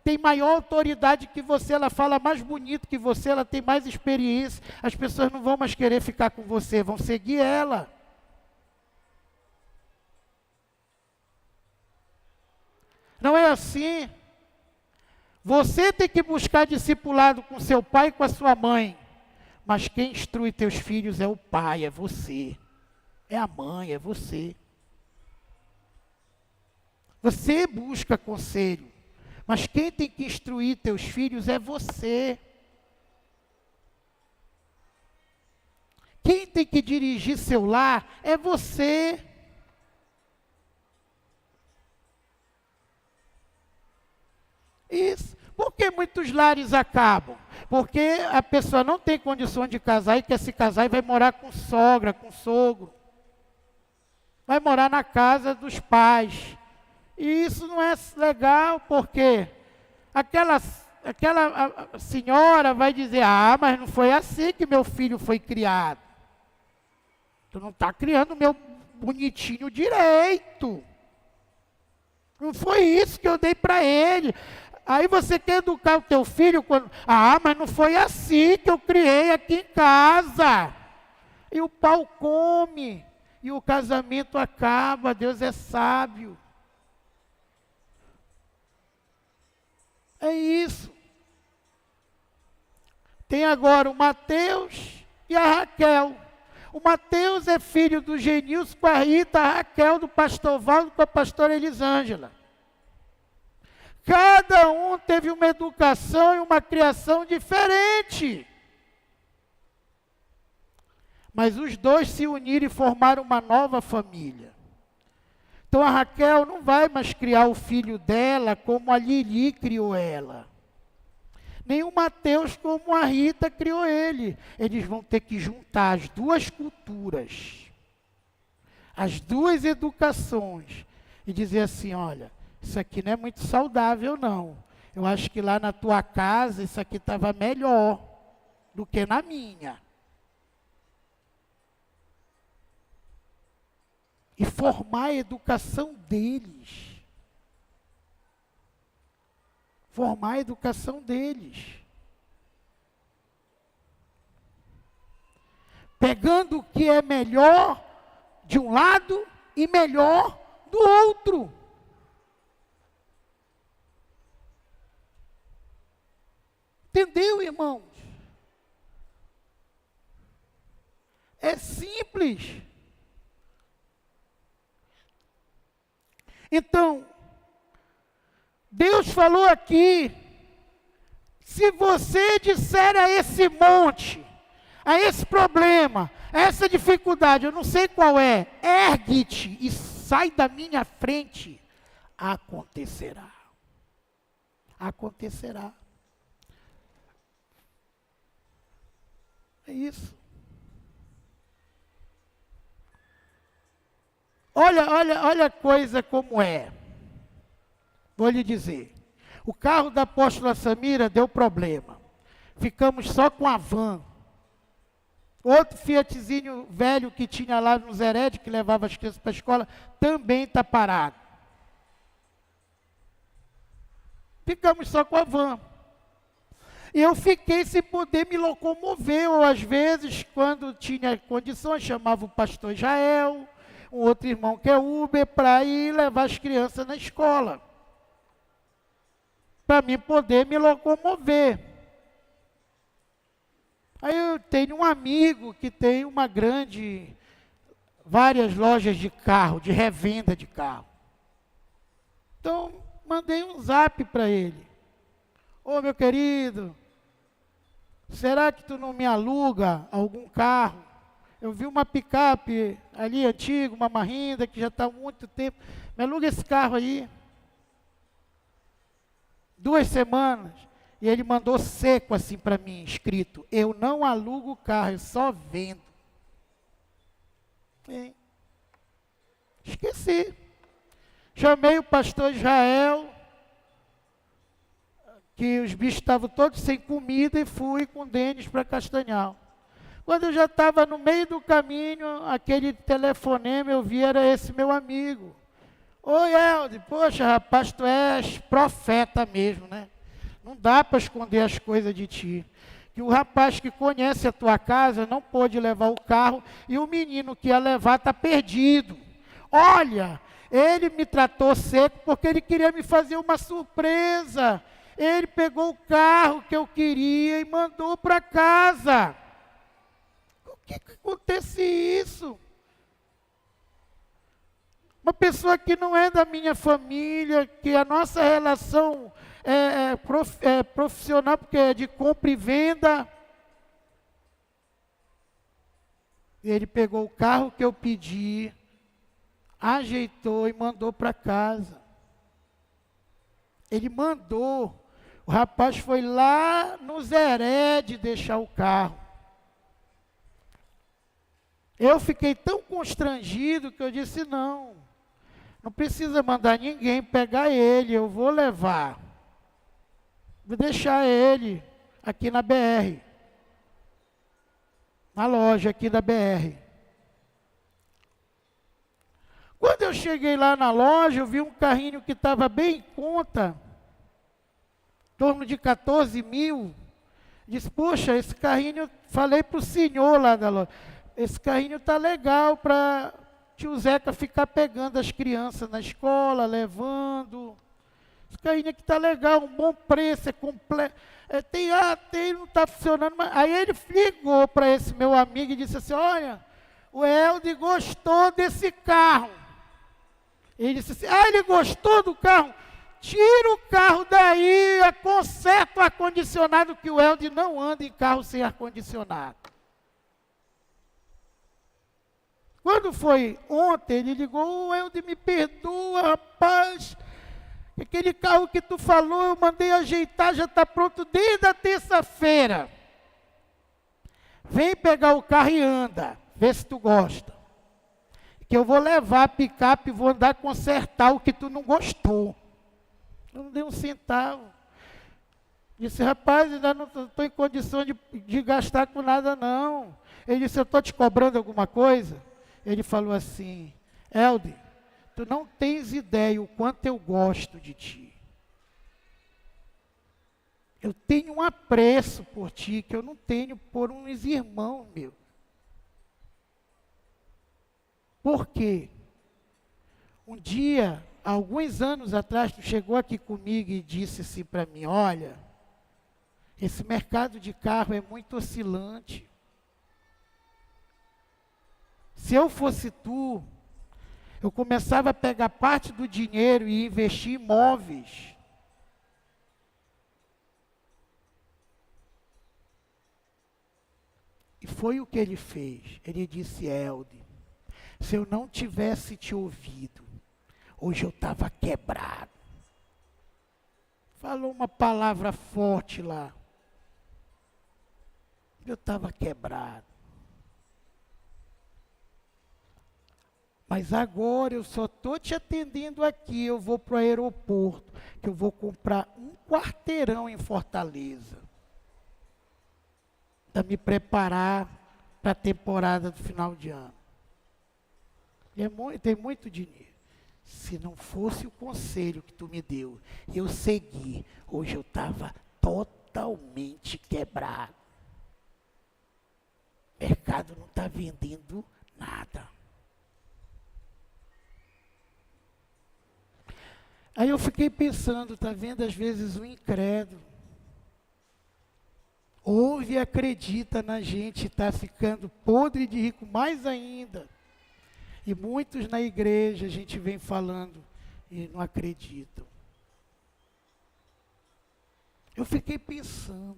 tem maior autoridade que você, ela fala mais bonito que você, ela tem mais experiência, as pessoas não vão mais querer ficar com você, vão seguir ela. Não é assim. Você tem que buscar discipulado com seu pai e com a sua mãe, mas quem instrui teus filhos é o pai, é você, é a mãe, é você. Você busca conselho, mas quem tem que instruir teus filhos é você. quem tem que dirigir seu lar é você. Isso. Por que muitos lares acabam? Porque a pessoa não tem condição de casar e quer se casar e vai morar com sogra, com sogro. Vai morar na casa dos pais. E isso não é legal, porque aquela senhora vai dizer, mas não foi assim que meu filho foi criado. Tu não está criando meu bonitinho direito. Não foi isso que eu dei para ele. Aí você quer educar o teu filho quando... mas não foi assim que eu criei aqui em casa. E o pau come. E o casamento acaba. Deus é sábio. É isso. Tem agora o Mateus e a Raquel. O Mateus é filho do Genilson com a Rita, a Raquel do pastor Valdo com a pastora Elisângela. Cada um teve uma educação e uma criação diferente. Mas os dois se uniram e formaram uma nova família. Então a Raquel não vai mais criar o filho dela como a Lili criou ela. Nem o Mateus como a Rita criou ele. Eles vão ter que juntar as duas culturas, as duas educações, e dizer assim, olha, isso aqui não é muito saudável não. Eu acho que lá na tua casa isso aqui estava melhor do que na minha. E formar a educação deles. Formar a educação deles. Pegando o que é melhor de um lado e melhor do outro. Entendeu, irmãos? É simples. Então, Deus falou aqui, se você disser a esse monte, a esse problema, a essa dificuldade, eu não sei qual é, ergue-te e sai da minha frente, acontecerá. Acontecerá. É isso. Olha a coisa como é. Vou lhe dizer. O carro da apóstola Samira deu problema. Ficamos só com a van. Outro Fiatzinho velho que tinha lá no Zered, que levava as crianças para a escola, também está parado. Ficamos só com a van. E eu fiquei sem poder me locomover, ou às vezes, quando tinha condições, chamava o pastor Jael, um outro irmão que é Uber, para ir levar as crianças na escola. Para mim poder me locomover. Aí eu tenho um amigo que tem várias lojas de carro, de revenda de carro. Então, mandei um zap para ele. Ô, meu querido, será que tu não me aluga algum carro? Eu vi uma picape ali antiga, uma Mahindra, que já está há muito tempo. Me aluga esse carro aí. 2 semanas. E ele mandou seco assim para mim, escrito, eu não alugo o carro, eu só vendo. Esqueci. Chamei o pastor Israel, que os bichos estavam todos sem comida, e fui com o Denis para Castanhal. Quando eu já estava no meio do caminho, aquele telefonema eu vi, era esse meu amigo. Oi, Helder, poxa, rapaz, tu és profeta mesmo, né? Não dá para esconder as coisas de ti. Que o rapaz que conhece a tua casa não pôde levar o carro e o menino que ia levar está perdido. Olha, ele me tratou seco porque ele queria me fazer uma surpresa. Ele pegou o carro que eu queria e mandou para casa. O que acontece isso? Uma pessoa que não é da minha família, que a nossa relação é profissional, porque é de compra e venda. Ele pegou o carro que eu pedi, ajeitou e mandou para casa. Ele mandou. O rapaz foi lá no Zered deixar o carro. Eu fiquei tão constrangido que eu disse, não precisa mandar ninguém pegar ele, eu vou levar. Vou deixar ele aqui na BR. Na loja aqui da BR. Quando eu cheguei lá na loja, eu vi um carrinho que estava bem em conta, em torno de 14 mil. Disse, poxa, esse carrinho, falei para o senhor lá da loja, esse carrinho está legal para tio Zeca ficar pegando as crianças na escola, levando. Esse carrinho aqui está legal, um bom preço, é completo. Não está funcionando. Mas... Aí ele ligou para esse meu amigo e disse assim, olha, o Helder gostou desse carro. Ele disse assim, ele gostou do carro? Tira o carro daí, conserta o ar-condicionado, que o Helder não anda em carro sem ar-condicionado. Quando foi ontem, ele ligou, Helder, me perdoa, rapaz. Aquele carro que tu falou, eu mandei ajeitar, já está pronto desde a terça-feira. Vem pegar o carro e anda, vê se tu gosta. Que eu vou levar a picape e vou andar consertar o que tu não gostou. Eu não dei um centavo. Disse, rapaz, ainda não estou em condição de gastar com nada não. Ele disse, eu estou te cobrando alguma coisa? Ele falou assim, Helder, tu não tens ideia o quanto eu gosto de ti. Eu tenho um apreço por ti que eu não tenho por uns irmãos meus. Por quê? Um dia, alguns anos atrás, tu chegou aqui comigo e disse assim para mim, olha, esse mercado de carro é muito oscilante. Se eu fosse tu, eu começava a pegar parte do dinheiro e investir em imóveis. E foi o que ele fez. Ele disse, Helder, se eu não tivesse te ouvido, hoje eu estava quebrado. Falou uma palavra forte lá. Eu estava quebrado. Mas agora eu só estou te atendendo aqui, eu vou para o aeroporto, que eu vou comprar um quarteirão em Fortaleza. Para me preparar para a temporada do final de ano. Tem muito dinheiro. Se não fosse o conselho que tu me deu, eu segui, hoje eu estava totalmente quebrado. O mercado não está vendendo nada. Aí eu fiquei pensando, está vendo às vezes o incrédulo. Ouve e acredita na gente, está ficando podre de rico mais ainda. E muitos na igreja a gente vem falando e não acreditam. Eu fiquei pensando.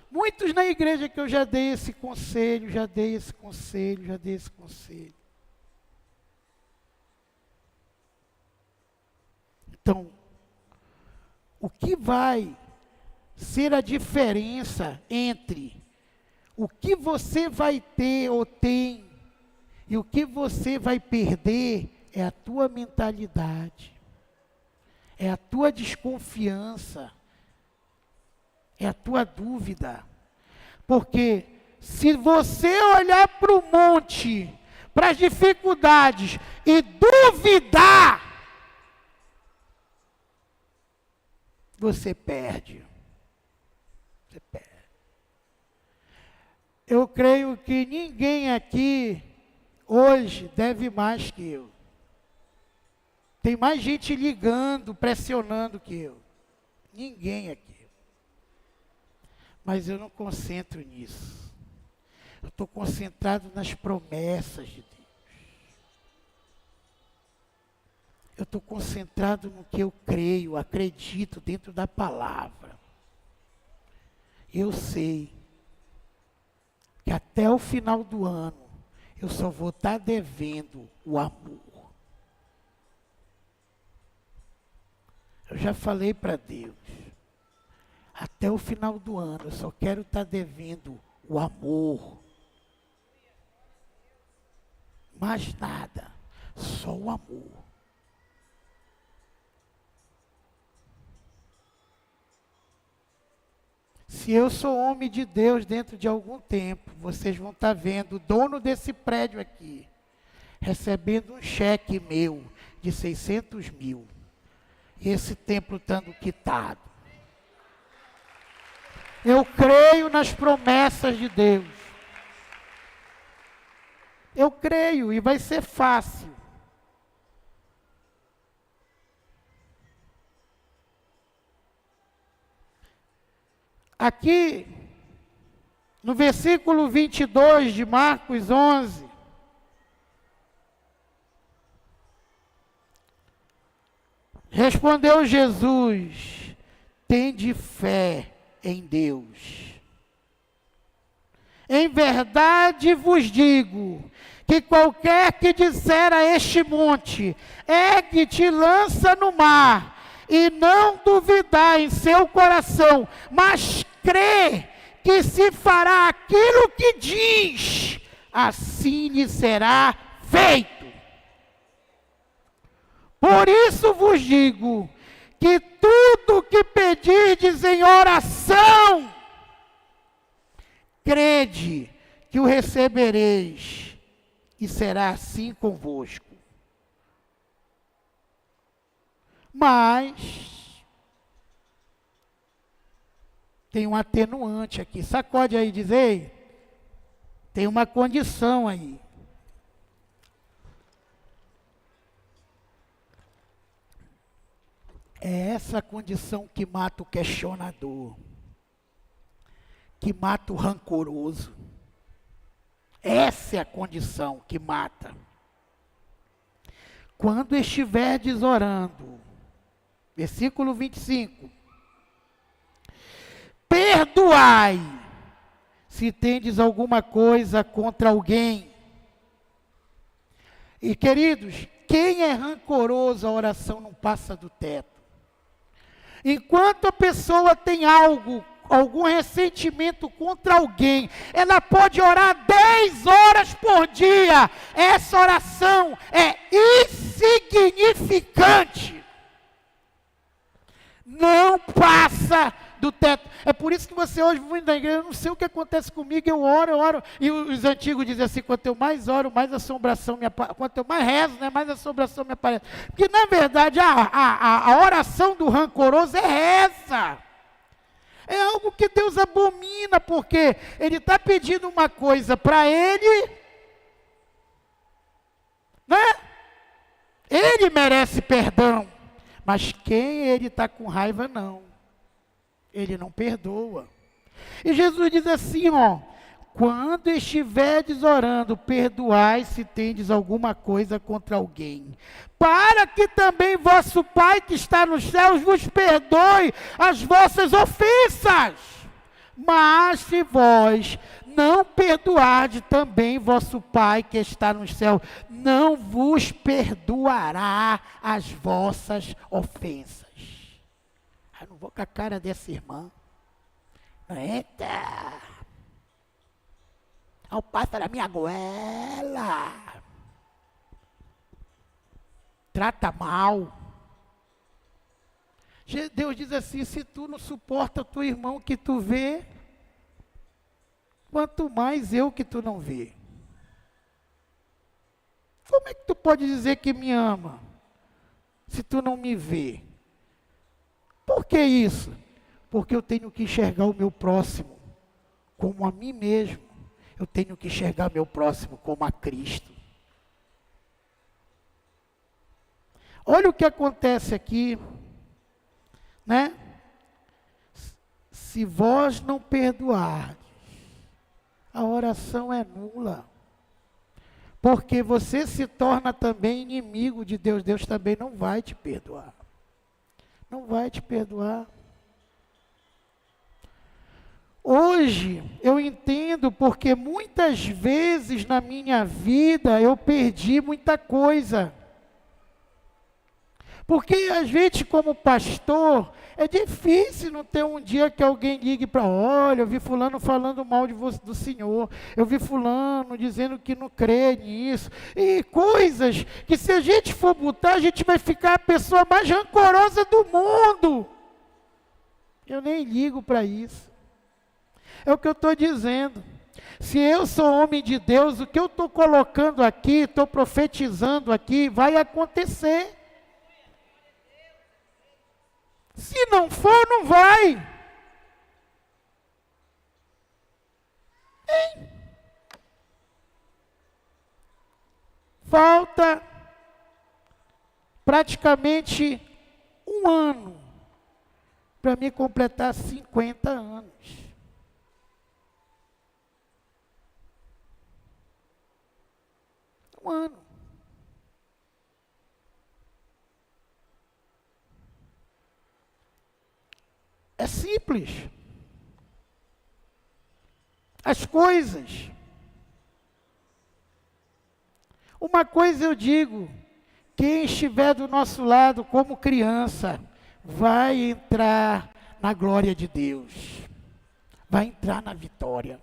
Muitos na igreja que eu já dei esse conselho, já dei esse conselho. Então, o que vai ser a diferença entre o que você vai ter ou tem e o que você vai perder é a tua mentalidade, é a tua desconfiança, é a tua dúvida. Porque se você olhar para o monte, para as dificuldades e duvidar, você perde. Você perde. Eu creio que ninguém aqui hoje deve mais que eu. Tem mais gente ligando, pressionando que eu. Ninguém aqui. Mas eu não concentro nisso. Eu estou concentrado nas promessas de Deus. Eu estou concentrado no que eu creio, acredito dentro da palavra. eu sei que até o final do ano eu só vou estar devendo o amor. Eu já falei para Deus, até o final do ano eu só quero estar devendo o amor. Mais nada, só o amor. Se eu sou homem de Deus dentro de algum tempo, vocês vão estar vendo o dono desse prédio aqui, recebendo um cheque meu de 600 mil. E esse templo estando quitado. Eu creio nas promessas de Deus. Eu creio e vai ser fácil. Aqui, no versículo 22 de Marcos 11, respondeu Jesus: tende fé em Deus. Em verdade vos digo, que qualquer que disser a este monte, ergue-te, lança no mar, e não duvidar em seu coração, mas crê que se fará aquilo que diz, assim lhe será feito. Por isso vos digo, que tudo que pedirdes em oração, crede que o recebereis, e será assim convosco. Mas tem um atenuante aqui. Sacode aí, diz aí. Tem uma condição aí. É essa condição que mata o questionador, que mata o rancoroso. Essa é a condição que mata. Quando estiverdes orando, versículo 25, perdoai, se tendes alguma coisa contra alguém. E queridos, quem é rancoroso, a oração não passa do teto. Enquanto a pessoa tem algum ressentimento contra alguém, ela pode orar 10 horas por dia. Essa oração é insignificante. Não passa do teto. É por isso que você hoje vem na igreja, eu não sei o que acontece comigo, eu oro. E os antigos dizem assim, quanto eu mais oro, mais assombração me aparece. Quanto eu mais rezo, né, mais assombração me aparece. Porque na verdade a oração do rancoroso é essa. É algo que Deus abomina, porque Ele está pedindo uma coisa para Ele, né? Ele merece perdão, mas quem Ele está com raiva, não. Ele não perdoa. E Jesus diz assim, ó, quando estiverdes orando, perdoai se tendes alguma coisa contra alguém, para que também vosso Pai que está nos céus vos perdoe as vossas ofensas. Mas se vós não perdoardes, também vosso Pai que está nos céus não vos perdoará as vossas ofensas. Eu não vou com a cara dessa irmã. Eita! Ao passa da minha goela. Trata mal. Deus diz assim, se tu não suporta o teu irmão que tu vê, quanto mais eu que tu não vê. Como é que tu pode dizer que me ama, se tu não me vê? Por que isso? Porque eu tenho que enxergar o meu próximo como a mim mesmo. Eu tenho que enxergar meu próximo como a Cristo. Olha o que acontece aqui, né? Se vós não perdoardes, a oração é nula. Porque você se torna também inimigo de Deus. Deus também não vai te perdoar. Não vai te perdoar. Hoje eu entendo porque muitas vezes na minha vida eu perdi muita coisa. Porque a gente, como pastor, é difícil não ter um dia que alguém ligue para, olha, eu vi fulano falando mal de você, do Senhor, eu vi fulano dizendo que não crê nisso, e coisas que se a gente for botar, a gente vai ficar a pessoa mais rancorosa do mundo. Eu nem ligo para isso. É o que eu estou dizendo. Se eu sou homem de Deus, o que eu estou colocando aqui, estou profetizando aqui, vai acontecer. Se não for, não vai. Hein? Falta praticamente um ano para me completar 50 anos. Um ano. É simples. As coisas. Uma coisa eu digo, quem estiver do nosso lado como criança, vai entrar na glória de Deus. Vai entrar na vitória.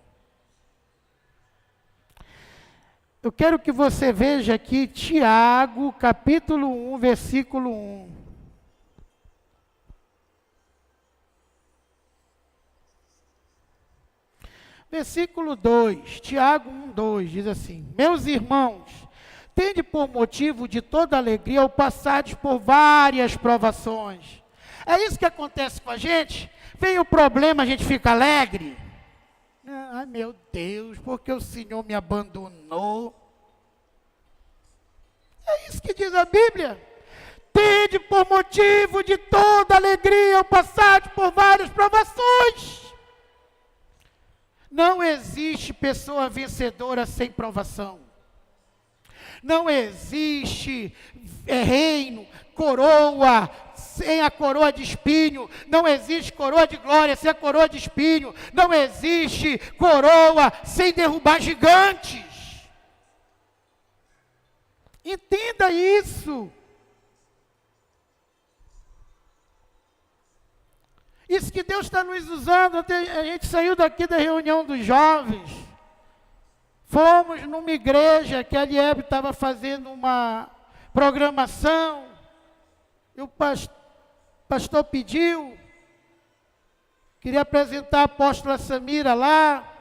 Eu quero que você veja aqui Tiago, capítulo 1, versículo 1. Versículo 2, Tiago 1, 2, diz assim: meus irmãos, tende por motivo de toda alegria ao passardes por várias provações. É isso que acontece com a gente? Vem o problema, a gente fica alegre. Ai meu Deus, porque o Senhor me abandonou. É isso que diz a Bíblia. Tende por motivo de toda alegria ao passardes por várias provações. Não existe pessoa vencedora sem provação. Não existe reino, coroa, sem a coroa de espinho. Não existe coroa de glória sem a coroa de espinho. Não existe coroa sem derrubar gigantes. Entenda isso. Isso que Deus está nos usando. A gente saiu daqui da reunião dos jovens. Fomos numa igreja que a Liebe estava fazendo uma programação. E o pastor pediu. Queria apresentar a apóstola Samira lá.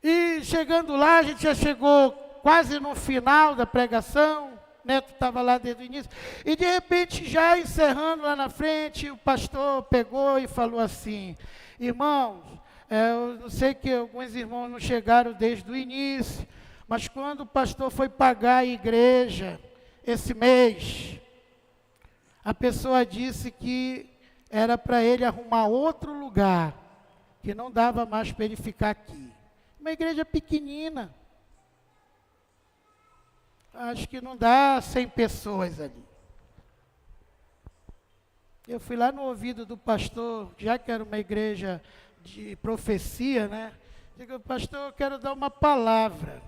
E chegando lá, a gente já chegou quase no final da pregação. Neto estava lá desde o início, e de repente, já encerrando lá na frente, o pastor pegou e falou assim: irmãos, eu sei que alguns irmãos não chegaram desde o início, mas quando o pastor foi pagar a igreja esse mês, a pessoa disse que era para ele arrumar outro lugar, que não dava mais para ele ficar aqui. Uma igreja pequenina. Acho que não dá 100 pessoas ali. Eu fui lá no ouvido do pastor, já que era uma igreja de profecia, né? Digo, pastor, eu quero dar uma palavra.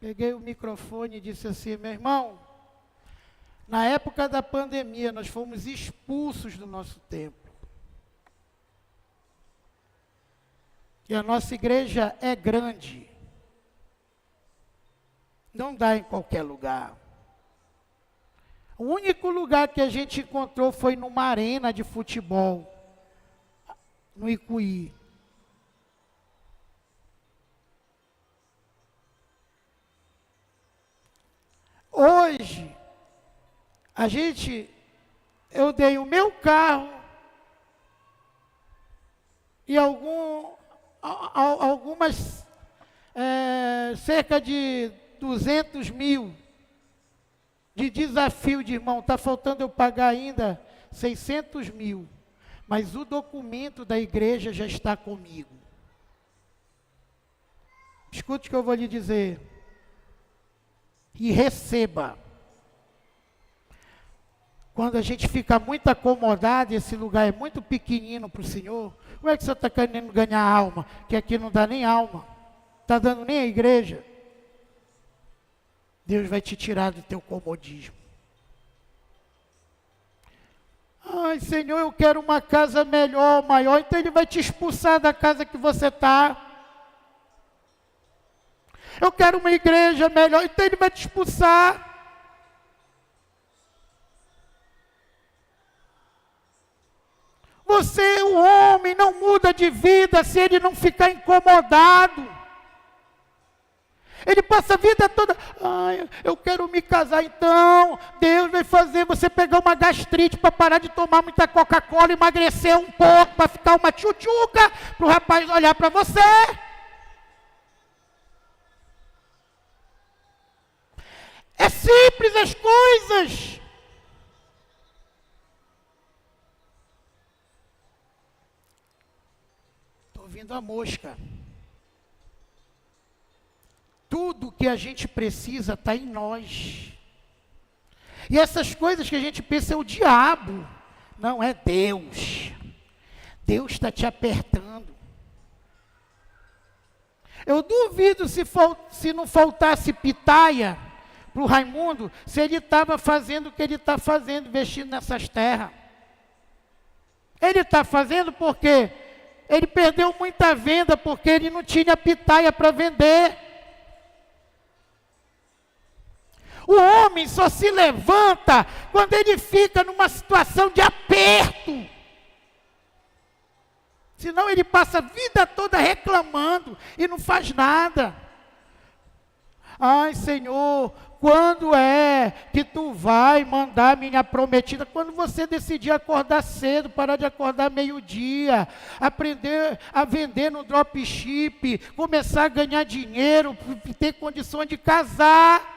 Peguei o microfone e disse assim: meu irmão, na época da pandemia, nós fomos expulsos do nosso templo. E a nossa igreja é grande. Não dá em qualquer lugar. O único lugar que a gente encontrou foi numa arena de futebol, no Icuí. Hoje, eu dei o meu carro e algumas, cerca de 200 mil de desafio de irmão. Está faltando eu pagar ainda 600 mil. Mas o documento da igreja já está comigo. Escute o que eu vou lhe dizer. E receba. Quando a gente fica muito acomodado e esse lugar é muito pequenino para o Senhor, como é que você está querendo ganhar alma? Que aqui não dá nem alma, está dando nem a igreja. Deus vai te tirar do teu comodismo. Ai, Senhor, eu quero uma casa melhor, maior, então Ele vai te expulsar da casa que você está. Eu quero uma igreja melhor, então Ele vai te expulsar. Você, o homem, não muda de vida se ele não ficar incomodado. Ele passa a vida toda, eu quero me casar, então Deus vai fazer você pegar uma gastrite para parar de tomar muita Coca-Cola, emagrecer um pouco, para ficar uma tchutchuca, para o rapaz olhar para você. É simples as coisas. Estou ouvindo a mosca. Tudo que a gente precisa está em nós. E essas coisas que a gente pensa é o diabo, não é Deus. Deus está te apertando. Eu duvido se não faltasse pitaia para o Raimundo, se ele estava fazendo o que ele está fazendo, investindo nessas terras. Ele está fazendo porque ele perdeu muita venda, porque ele não tinha pitaia para vender. O homem só se levanta quando ele fica numa situação de aperto. Senão ele passa a vida toda reclamando e não faz nada. Ai, Senhor, quando é que tu vai mandar minha prometida? Quando você decidir acordar cedo, parar de acordar meio-dia, aprender a vender no dropship, começar a ganhar dinheiro, ter condições de casar.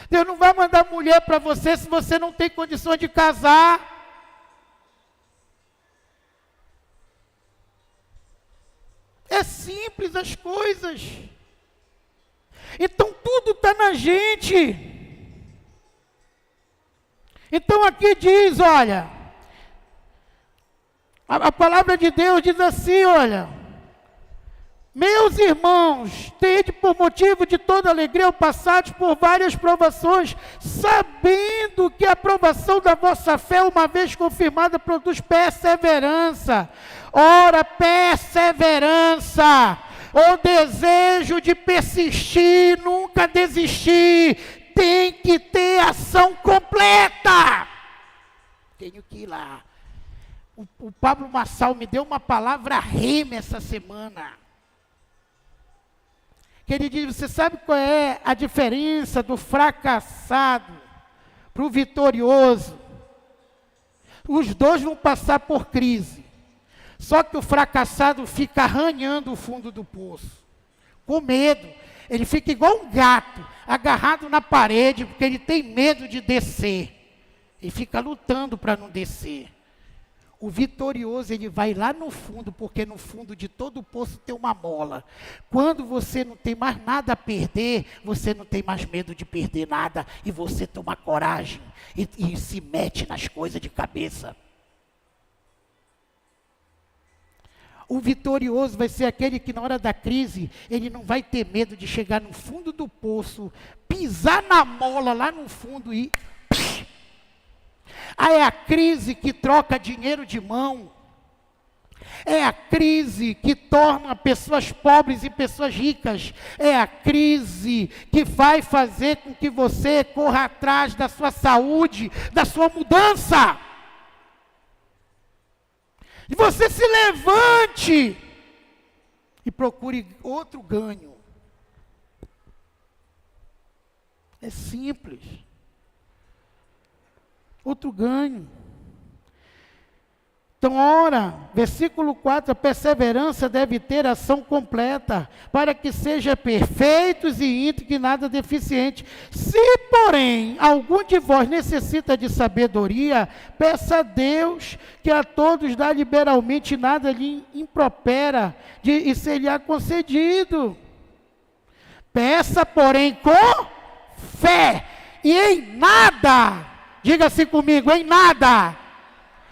Deus não vai mandar mulher para você se você não tem condições de casar. É simples as coisas. Então tudo está na gente. Então aqui diz, olha, a palavra de Deus diz assim, olha: meus irmãos, tende por motivo de toda alegria passados por várias provações, sabendo que a aprovação da vossa fé, uma vez confirmada, produz perseverança. Ora, perseverança, o desejo de persistir, nunca desistir, tem que ter ação completa. Tenho que ir lá. O Pablo Massal me deu uma palavra rema essa semana. Que ele diz: você sabe qual é a diferença do fracassado para o vitorioso? Os dois vão passar por crise. Só que o fracassado fica arranhando o fundo do poço, com medo. Ele fica igual um gato, agarrado na parede, porque ele tem medo de descer. E fica lutando para não descer. O vitorioso, ele vai lá no fundo, porque no fundo de todo poço tem uma mola. Quando você não tem mais nada a perder, você não tem mais medo de perder nada, e você toma coragem, e se mete nas coisas de cabeça. O vitorioso vai ser aquele que na hora da crise, ele não vai ter medo de chegar no fundo do poço, pisar na mola lá no fundo e... É a crise que troca dinheiro de mão. É a crise que torna pessoas pobres e pessoas ricas. É a crise que vai fazer com que você corra atrás da sua saúde, da sua mudança. E você se levante e procure outro ganho. É simples. Outro ganho. Então, ora, versículo 4, a perseverança deve ter ação completa, para que seja perfeitos e íntegros e nada deficiente. Se, porém, algum de vós necessita de sabedoria, peça a Deus, que a todos dá liberalmente, nada lhe impropera, e ser-lhe-á concedido. Peça, porém, com fé, e em nada Diga-se comigo, em nada.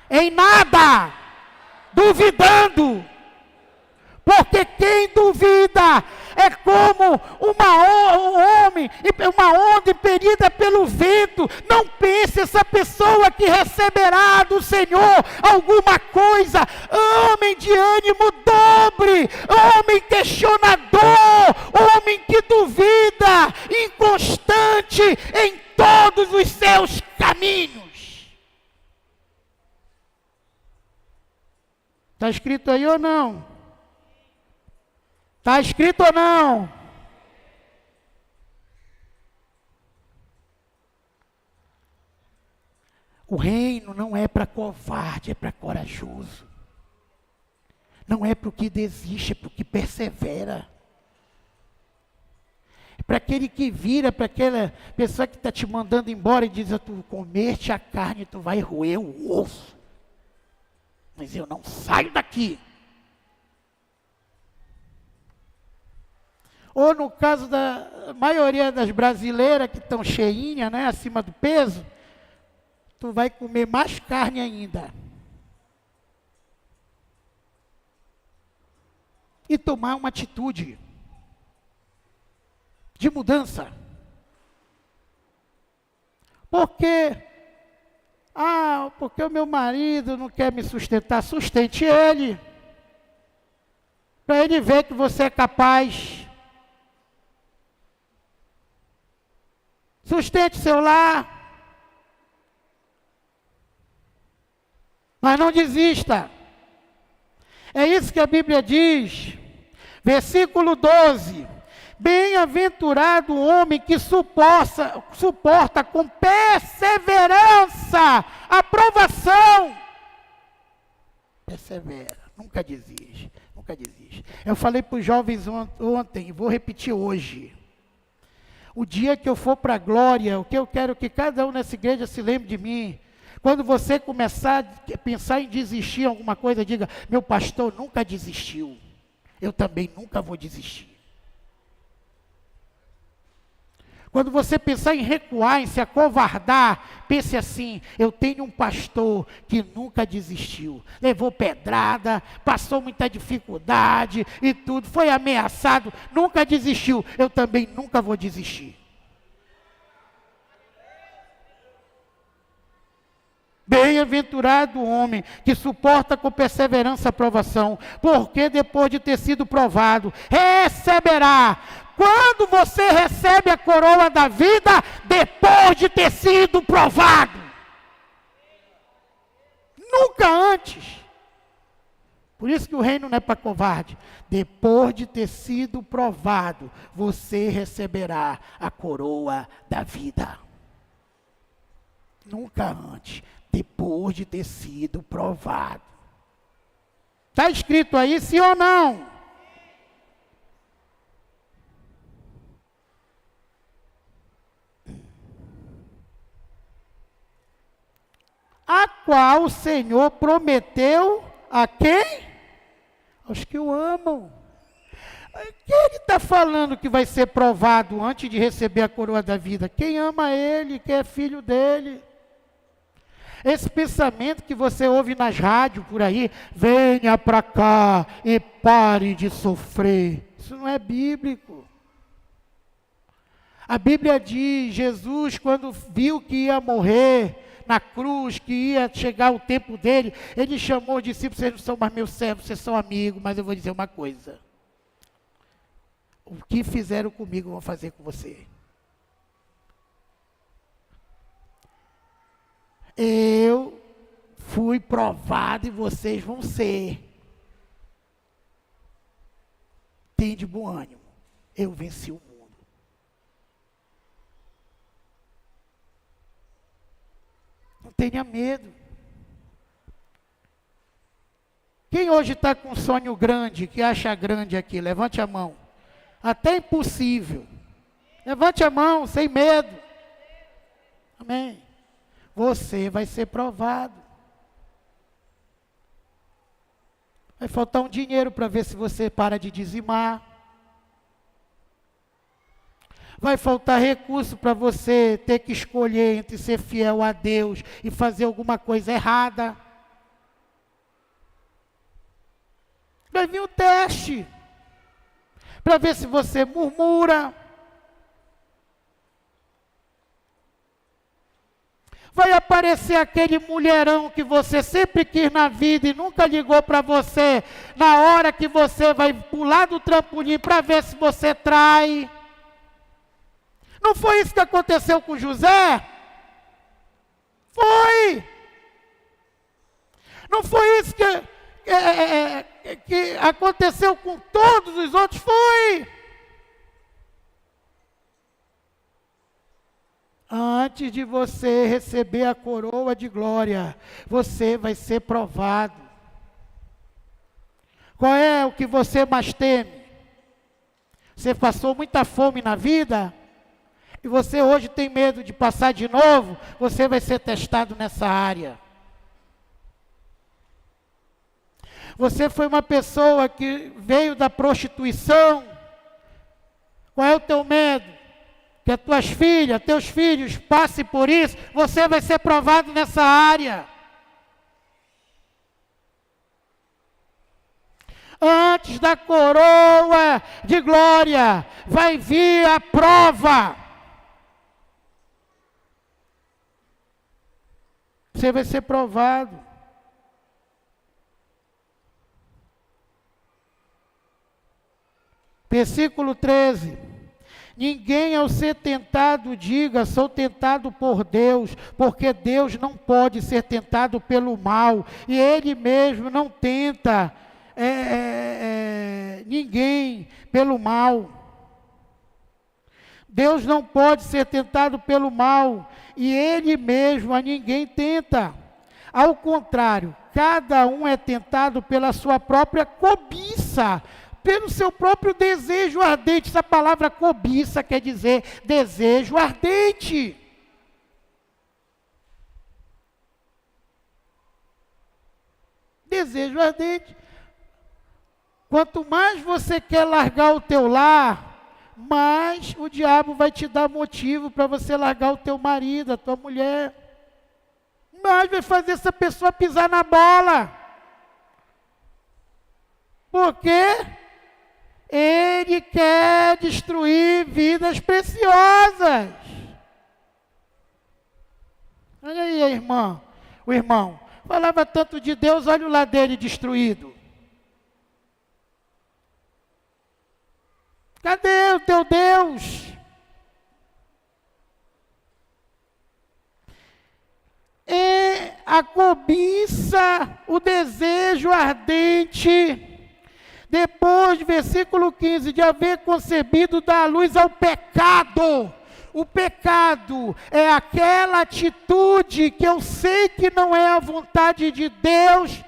Em nada. Duvidando. Porque quem duvida é como uma onda impelida pelo vento. Não pense essa pessoa que receberá do Senhor alguma coisa. Homem de ânimo dobre, homem questionador, homem que duvida, inconstante em todos os seus caminhos. Está escrito aí ou não? Está escrito ou não? O reino não é para covarde, é para corajoso. Não é para o que desiste, é para o que persevera. É para aquele que vira, para aquela pessoa que está te mandando embora e diz: tu comeste a carne, tu vai roer o osso. Mas eu não saio daqui. Ou no caso da maioria das brasileiras que estão cheinhas, né, acima do peso, tu vai comer mais carne ainda. E tomar uma atitude de mudança. Porque o meu marido não quer me sustentar. Sustente ele. Para ele ver que você é capaz. Sustente seu lar. Mas não desista. É isso que a Bíblia diz. Versículo 12. Bem-aventurado o homem que suporta com perseverança a provação. Persevera, nunca desiste, nunca desiste. Eu falei para os jovens ontem, e vou repetir hoje. O dia que eu for para a glória, o que eu quero que cada um nessa igreja se lembre de mim. Quando você começar a pensar em desistir em alguma coisa, diga: meu pastor nunca desistiu. Eu também nunca vou desistir. Quando você pensar em recuar, em se acovardar, pense assim: eu tenho um pastor que nunca desistiu. Levou pedrada, passou muita dificuldade e tudo, foi ameaçado, nunca desistiu. Eu também nunca vou desistir. Bem-aventurado o homem que suporta com perseverança a provação, porque depois de ter sido provado, receberá. Quando você recebe a coroa da vida, depois de ter sido provado. Nunca antes. Por isso que o reino não é para covarde. Depois de ter sido provado, você receberá a coroa da vida. Nunca antes. Depois de ter sido provado. Está escrito aí, sim ou não? A qual o Senhor prometeu a quem? Aos que o amam. Quem ele está falando que vai ser provado antes de receber a coroa da vida? Quem ama ele, quem é filho dele. Esse pensamento que você ouve nas rádios por aí: venha para cá e pare de sofrer. Isso não é bíblico. A Bíblia diz: Jesus, quando viu que ia morrer na cruz, que ia chegar o tempo dele, ele chamou os discípulos: vocês não são mais meus servos, vocês são amigos, mas eu vou dizer uma coisa: o que fizeram comigo, vão fazer com você. Eu fui provado e vocês vão ser. Tem de bom ânimo. Eu venci o mundo. Não tenha medo. Quem hoje está com um sonho grande, que acha grande aqui, levante a mão. Até impossível. Levante a mão, sem medo. Amém. Você vai ser provado. Vai faltar um dinheiro para ver se você para de dizimar. Vai faltar recurso para você ter que escolher entre ser fiel a Deus e fazer alguma coisa errada. Vai vir o teste, para ver se você murmura. Vai aparecer aquele mulherão que você sempre quis na vida e nunca ligou para você, na hora que você vai pular do trampolim para ver se você trai. Não foi isso que aconteceu com José? Foi! Não foi isso que aconteceu com todos os outros? Foi! Antes de você receber a coroa de glória, você vai ser provado. Qual é o que você mais teme? Você passou muita fome na vida? E você hoje tem medo de passar de novo? Você vai ser testado nessa área. Você foi uma pessoa que veio da prostituição? Qual é o teu medo? Que as tuas filhas, teus filhos passem por isso, você vai ser provado nessa área. Antes da coroa de glória, vai vir a prova. Você vai ser provado. Versículo 13. Ninguém ao ser tentado diga, sou tentado por Deus, porque Deus não pode ser tentado pelo mal, e Ele mesmo não tenta ninguém pelo mal. Deus não pode ser tentado pelo mal, e Ele mesmo a ninguém tenta. Ao contrário, cada um é tentado pela sua própria cobiça, pelo seu próprio desejo ardente. Essa palavra cobiça quer dizer desejo ardente. Desejo ardente. Quanto mais você quer largar o teu lar, mais o diabo vai te dar motivo para você largar o teu marido, a tua mulher. Mais vai fazer essa pessoa pisar na bola. Por quê? Ele quer destruir vidas preciosas. Olha aí a irmã, o irmão. Falava tanto de Deus, olha o lar dele destruído. Cadê o teu Deus? E a cobiça, o desejo ardente. Depois, versículo 15, de haver concebido, dá luz ao pecado. O pecado é aquela atitude que eu sei que não é a vontade de Deus,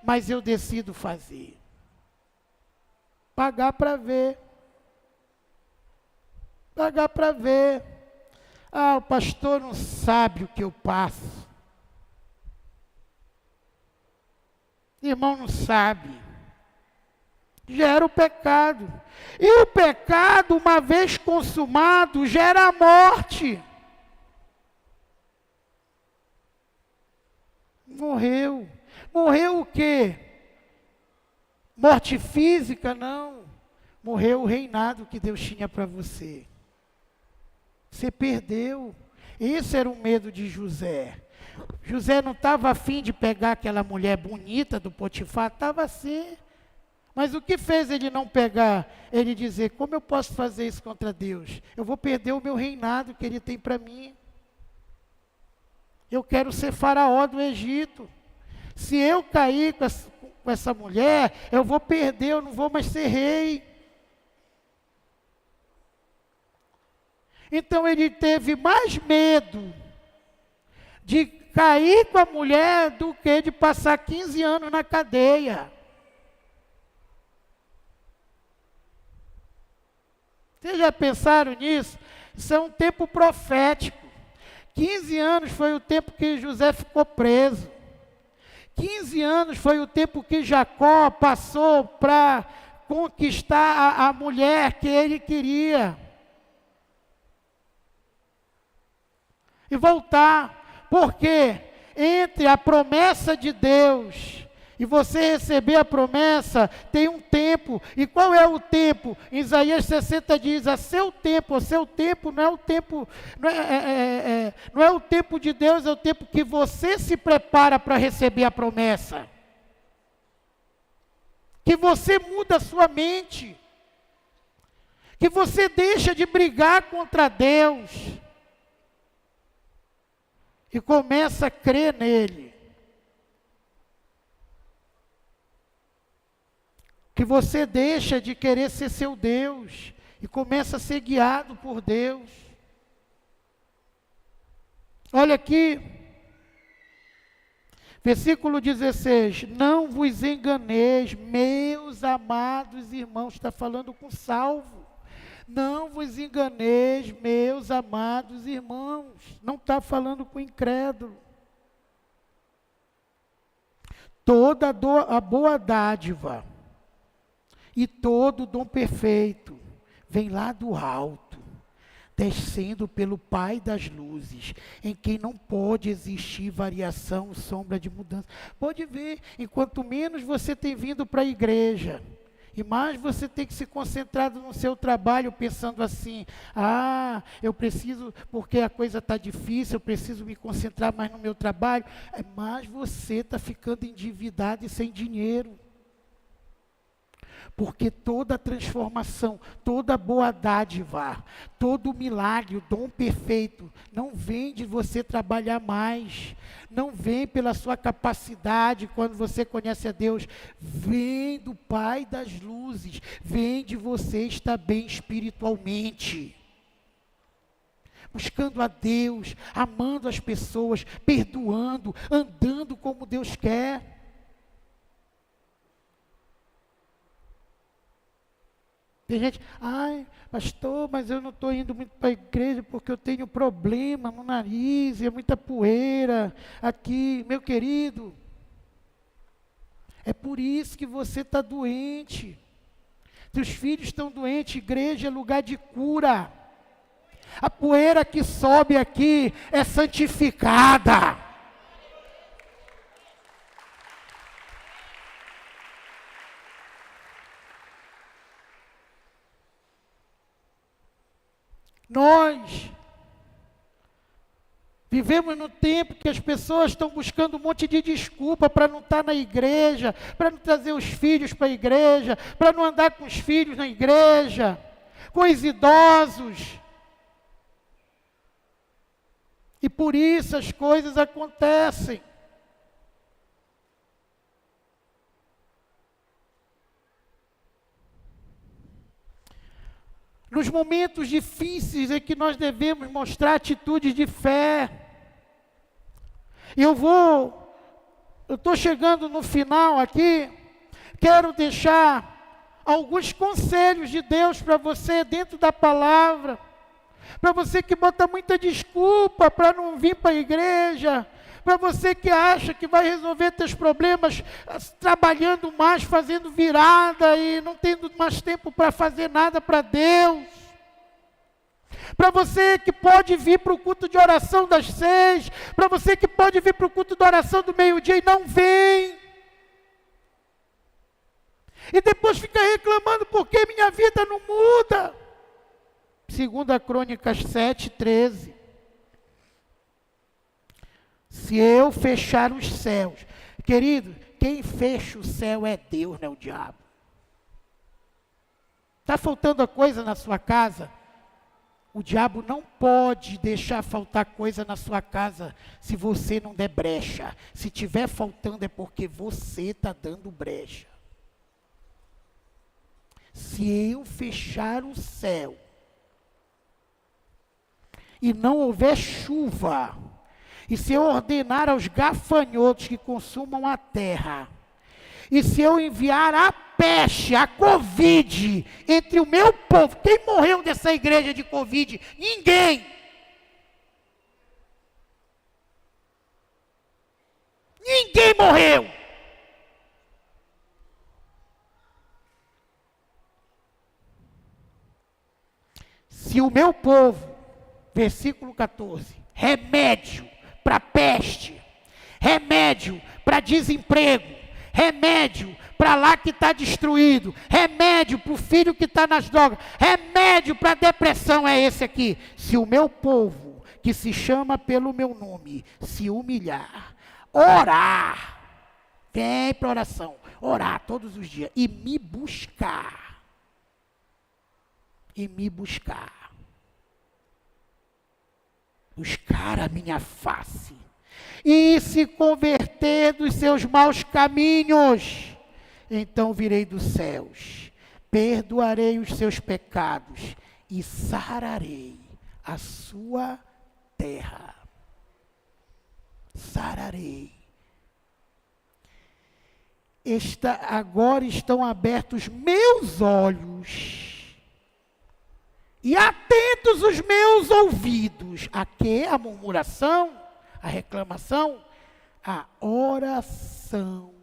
mas eu decido fazer. Pagar para ver. Pagar para ver. Ah, o pastor não sabe o que eu passo. Irmão não sabe. Gera o pecado. E o pecado, uma vez consumado, gera a morte. Morreu. Morreu o quê? Morte física? Não. Morreu o reinado que Deus tinha para você. Você perdeu. Esse era o medo de José. José não estava afim de pegar aquela mulher bonita do Potifar, estava assim. Mas o que fez ele não pegar? Ele dizer, como eu posso fazer isso contra Deus? Eu vou perder o meu reinado que Ele tem para mim. Eu quero ser faraó do Egito. Se eu cair com essa mulher, eu vou perder, eu não vou mais ser rei. Então ele teve mais medo de cair com a mulher do que de passar 15 anos na cadeia. Vocês já pensaram nisso? Isso é um tempo profético. 15 anos foi o tempo que José ficou preso. 15 anos foi o tempo que Jacó passou para conquistar a mulher que ele queria. e voltar. Porque entre a promessa de Deus e você receber a promessa, tem um tempo. E qual é o tempo? Em Isaías 60 diz, o seu tempo não é o tempo, não é o tempo de Deus, é o tempo que você se prepara para receber a promessa. Que você muda a sua mente. Que você deixa de brigar contra Deus. E começa a crer nele. Que você deixa de querer ser seu Deus e começa a ser guiado por Deus. Olha aqui, versículo 16: não vos enganeis, meus amados irmãos, está falando com salvo. Não vos enganeis, meus amados irmãos, não está falando com incrédulo. Toda a boa dádiva e todo dom perfeito vem lá do alto, descendo pelo Pai das luzes, em quem não pode existir variação, sombra de mudança. Pode ver, enquanto menos você tem vindo para a igreja, e mais você tem que se concentrar no seu trabalho, pensando assim, eu preciso, porque a coisa está difícil, eu preciso me concentrar mais no meu trabalho, mais você está ficando endividado e sem dinheiro. Porque toda transformação, toda boa dádiva, todo milagre, o dom perfeito, não vem de você trabalhar mais, não vem pela sua capacidade quando você conhece a Deus, vem do Pai das luzes, vem de você estar bem espiritualmente. Buscando a Deus, amando as pessoas, perdoando, andando como Deus quer. Tem gente, pastor, mas eu não estou indo muito para a igreja porque eu tenho problema no nariz, é muita poeira aqui. Meu querido, é por isso que você está doente. Teus filhos estão doentes, igreja é lugar de cura. A poeira que sobe aqui é santificada. Nós vivemos no tempo que as pessoas estão buscando um monte de desculpa para não estar na igreja, para não trazer os filhos para a igreja, para não andar com os filhos na igreja, com os idosos. E por isso as coisas acontecem. Nos momentos difíceis é que nós devemos mostrar atitudes de fé. Eu estou chegando no final aqui, quero deixar alguns conselhos de Deus para você dentro da palavra, para você que bota muita desculpa para não vir para a igreja, para você que acha que vai resolver teus problemas trabalhando mais, fazendo virada e não tendo mais tempo para fazer nada para Deus. Para você que pode vir para o culto de oração das 6, para você que pode vir para o culto de oração do meio-dia e não vem. E depois fica reclamando porque minha vida não muda. 2 Crônicas 7:13. Se eu fechar os céus, querido, quem fecha o céu é Deus, não é o diabo. Está faltando a coisa na sua casa? O diabo não pode deixar faltar coisa na sua casa se você não der brecha. Se tiver faltando é porque você está dando brecha. Se eu fechar o céu e não houver chuva, e se eu ordenar aos gafanhotos que consumam a terra, e se eu enviar a peste, a Covid, entre o meu povo, quem morreu dessa igreja de Covid? Ninguém. Ninguém morreu. Se o meu povo, versículo 14, remédio para peste, remédio para desemprego, remédio para lá que está destruído, remédio para o filho que está nas drogas, remédio para a depressão é esse aqui. Se o meu povo, que se chama pelo meu nome, se humilhar, orar, vem para oração, orar todos os dias e me buscar, buscar a minha face, e se converter dos seus maus caminhos, então virei dos céus, perdoarei os seus pecados e sararei a sua terra. Sararei. Agora estão abertos meus olhos e atentos os meus ouvidos. A quê? A murmuração, a reclamação, a oração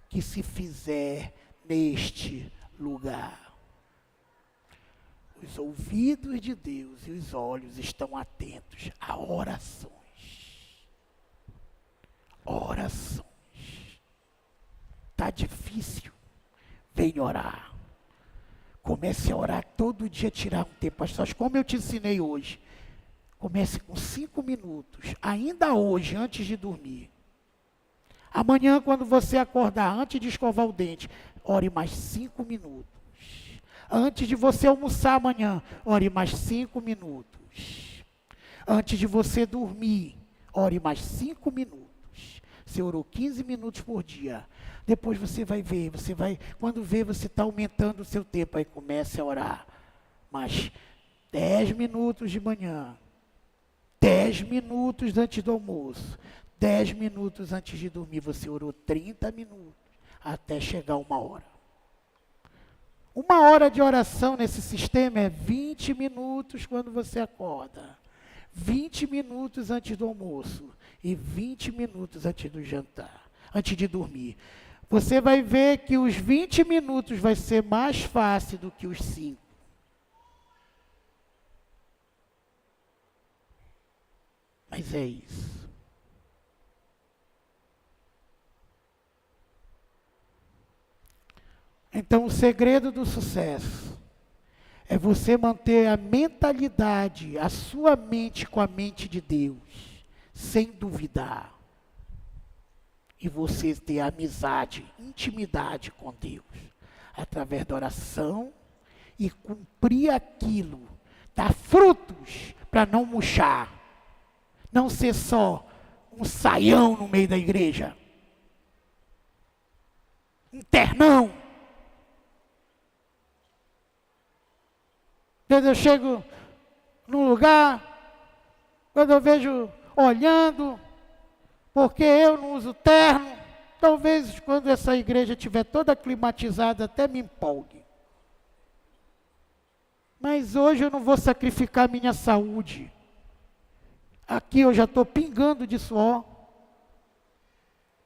que se fizer neste lugar. Os ouvidos de Deus e os olhos estão atentos a orações. Orações. Está difícil? Vem orar. Comece a orar todo dia, tirar um tempo. Pastor, como eu te ensinei hoje, comece com 5 minutos, ainda hoje, antes de dormir. Amanhã, quando você acordar, antes de escovar o dente, ore mais 5 minutos. Antes de você almoçar amanhã, ore mais 5 minutos. Antes de você dormir, ore mais 5 minutos. Você orou 15 minutos por dia. Depois você vai ver, quando vê, você está aumentando o seu tempo. Aí comece a orar. Mais 10 minutos de manhã. 10 minutos antes do almoço. 10 minutos antes de dormir, você orou 30 minutos, até chegar 1 hora. 1 hora de oração nesse sistema é 20 minutos quando você acorda, 20 minutos antes do almoço e 20 minutos antes do jantar, antes de dormir. Você vai ver que os 20 minutos vai ser mais fácil do que os 5. Mas é isso. Então, o segredo do sucesso é você manter a mentalidade, a sua mente com a mente de Deus, sem duvidar. E você ter amizade, intimidade com Deus, através da oração e cumprir aquilo, dar frutos para não murchar, não ser só um saião no meio da igreja, um ternão. Quando eu chego num lugar, quando eu vejo olhando, porque eu não uso terno, talvez quando essa igreja estiver toda climatizada até me empolgue. Mas hoje eu não vou sacrificar minha saúde. Aqui eu já estou pingando de suor,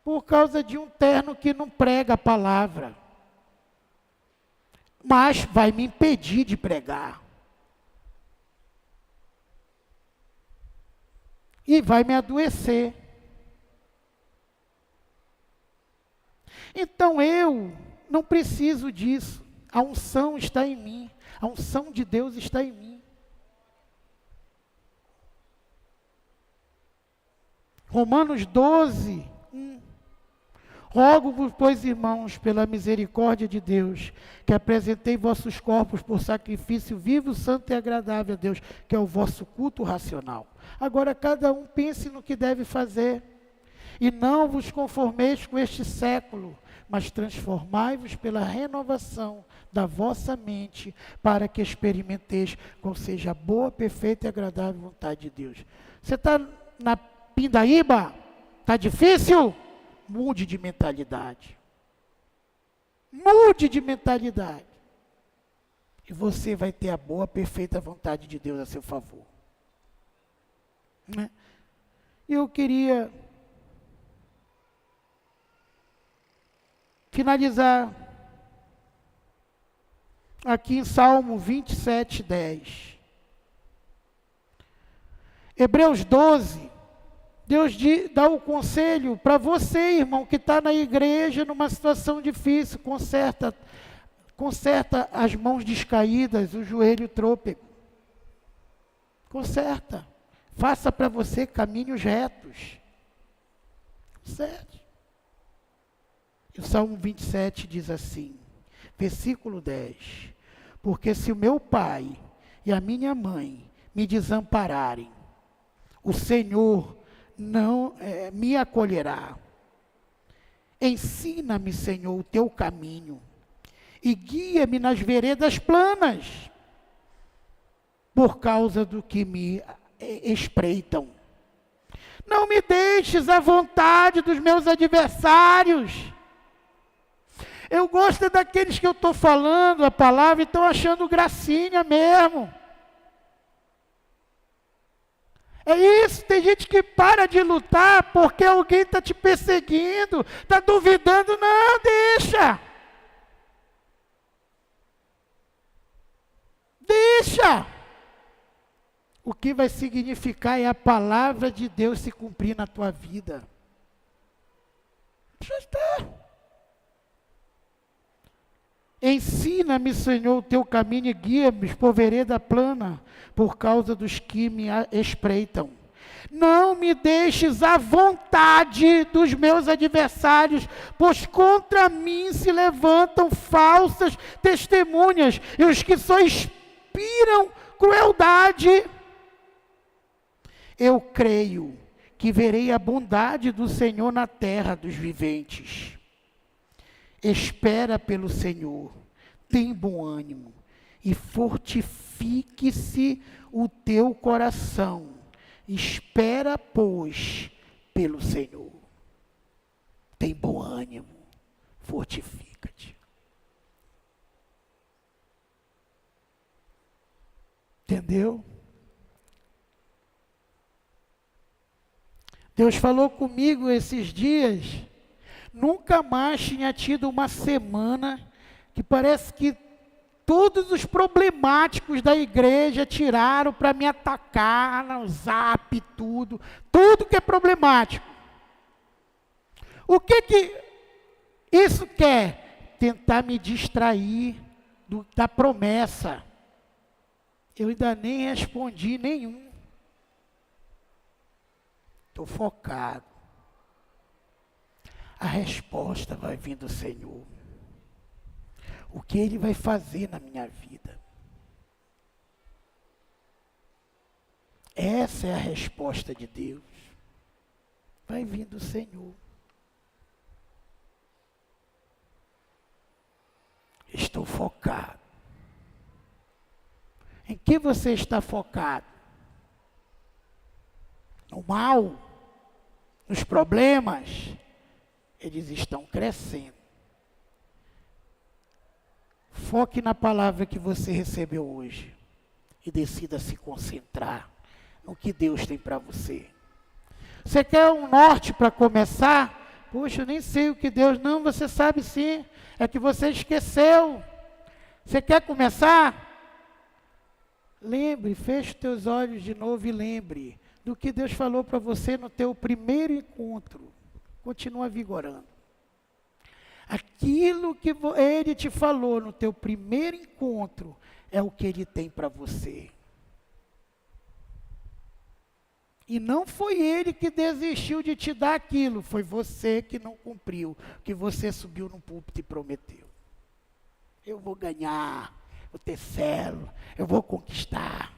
por causa de um terno que não prega a palavra, mas vai me impedir de pregar. E vai me adoecer. Então eu não preciso disso. A unção está em mim. A unção de Deus está em mim. Romanos 12, 1. Rogo-vos, pois, irmãos, pela misericórdia de Deus, que apresentei vossos corpos por sacrifício vivo, santo e agradável a Deus, que é o vosso culto racional. Agora cada um pense no que deve fazer, e não vos conformeis com este século, mas transformai-vos pela renovação da vossa mente, para que experimenteis qual seja a boa, perfeita e agradável vontade de Deus. Você está na pindaíba? Está difícil? Mude de mentalidade. Mude de mentalidade. E você vai ter a boa, perfeita vontade de Deus a seu favor. Eu queria finalizar aqui em Salmo 27, 10. Hebreus 12, Deus dá o conselho para você, irmão, que está na igreja numa situação difícil, conserta as mãos descaídas, o joelho trôpego. Conserta. Faça para você caminhos retos. Certo? E o Salmo 27 diz assim, versículo 10. Porque se o meu pai e a minha mãe me desampararem, o Senhor não me acolherá. Ensina-me, Senhor, o teu caminho e guia-me nas veredas planas, por causa do que me espreitam. Não me deixes à vontade dos meus adversários. Eu gosto daqueles que eu estou falando a palavra e estão achando gracinha mesmo. É isso, tem gente que para de lutar porque alguém está te perseguindo, está duvidando. Não, deixa. Deixa. O que vai significar é a palavra de Deus se cumprir na tua vida. Já está. Ensina-me, Senhor, o teu caminho e guia-me por vereda plana, por causa dos que me espreitam. Não me deixes à vontade dos meus adversários, pois contra mim se levantam falsas testemunhas, e os que só inspiram crueldade. Eu creio que verei a bondade do Senhor na terra dos viventes. Espera pelo Senhor, tem bom ânimo, e fortifique-se o teu coração. Espera, pois, pelo Senhor. Tem bom ânimo, fortifica-te. Entendeu? Deus falou comigo esses dias. Nunca mais tinha tido uma semana que parece que todos os problemáticos da igreja tiraram para me atacar no zap, tudo que é problemático. O que isso quer? Tentar me distrair da promessa. Eu ainda nem respondi nenhum. Estou focado. A resposta vai vir do Senhor. O que Ele vai fazer na minha vida? Essa é a resposta de Deus. Vai vir do Senhor. Estou focado. Em que você está focado? No mal? Nos problemas? Eles estão crescendo. Foque na palavra que você recebeu hoje e decida se concentrar no que Deus tem para você. Você quer um norte para começar? Puxa, eu nem sei o que Deus... Não, você sabe sim, é que você esqueceu. Você quer começar? Lembre, feche os teus olhos de novo e lembre do que Deus falou para você no teu primeiro encontro. Continua vigorando. Aquilo que Ele te falou no teu primeiro encontro é o que Ele tem para você. E não foi Ele que desistiu de te dar aquilo, foi você que não cumpriu, que você subiu no púlpito e prometeu. Eu vou ganhar, vou ter célula, eu vou conquistar.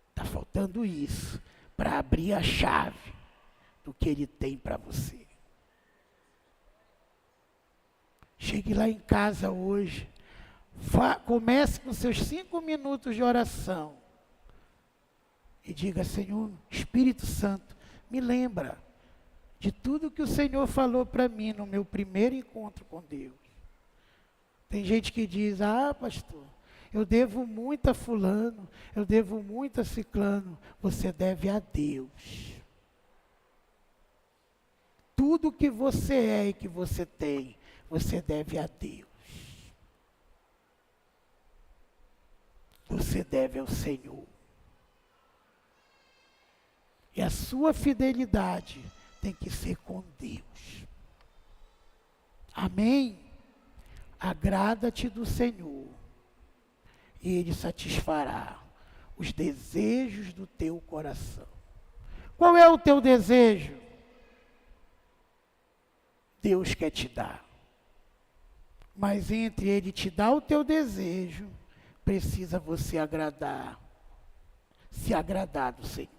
Está faltando isso para abrir a chave do que Ele tem para você. Chegue lá em casa hoje, comece com seus 5 minutos de oração e diga: Senhor, Espírito Santo, me lembra de tudo que o Senhor falou para mim no meu primeiro encontro com Deus. Tem gente que diz: ah, pastor, eu devo muito a fulano, eu devo muito a ciclano. Você deve a Deus. Tudo que você é e que você tem, você deve a Deus. Você deve ao Senhor. a sua fidelidade tem que ser com Deus. Amém? Agrada-te do Senhor, e Ele satisfará os desejos do teu coração. Qual é o teu desejo? Deus quer te dar. Mas entre Ele te dar o teu desejo, precisa você agradar, se agradar do Senhor.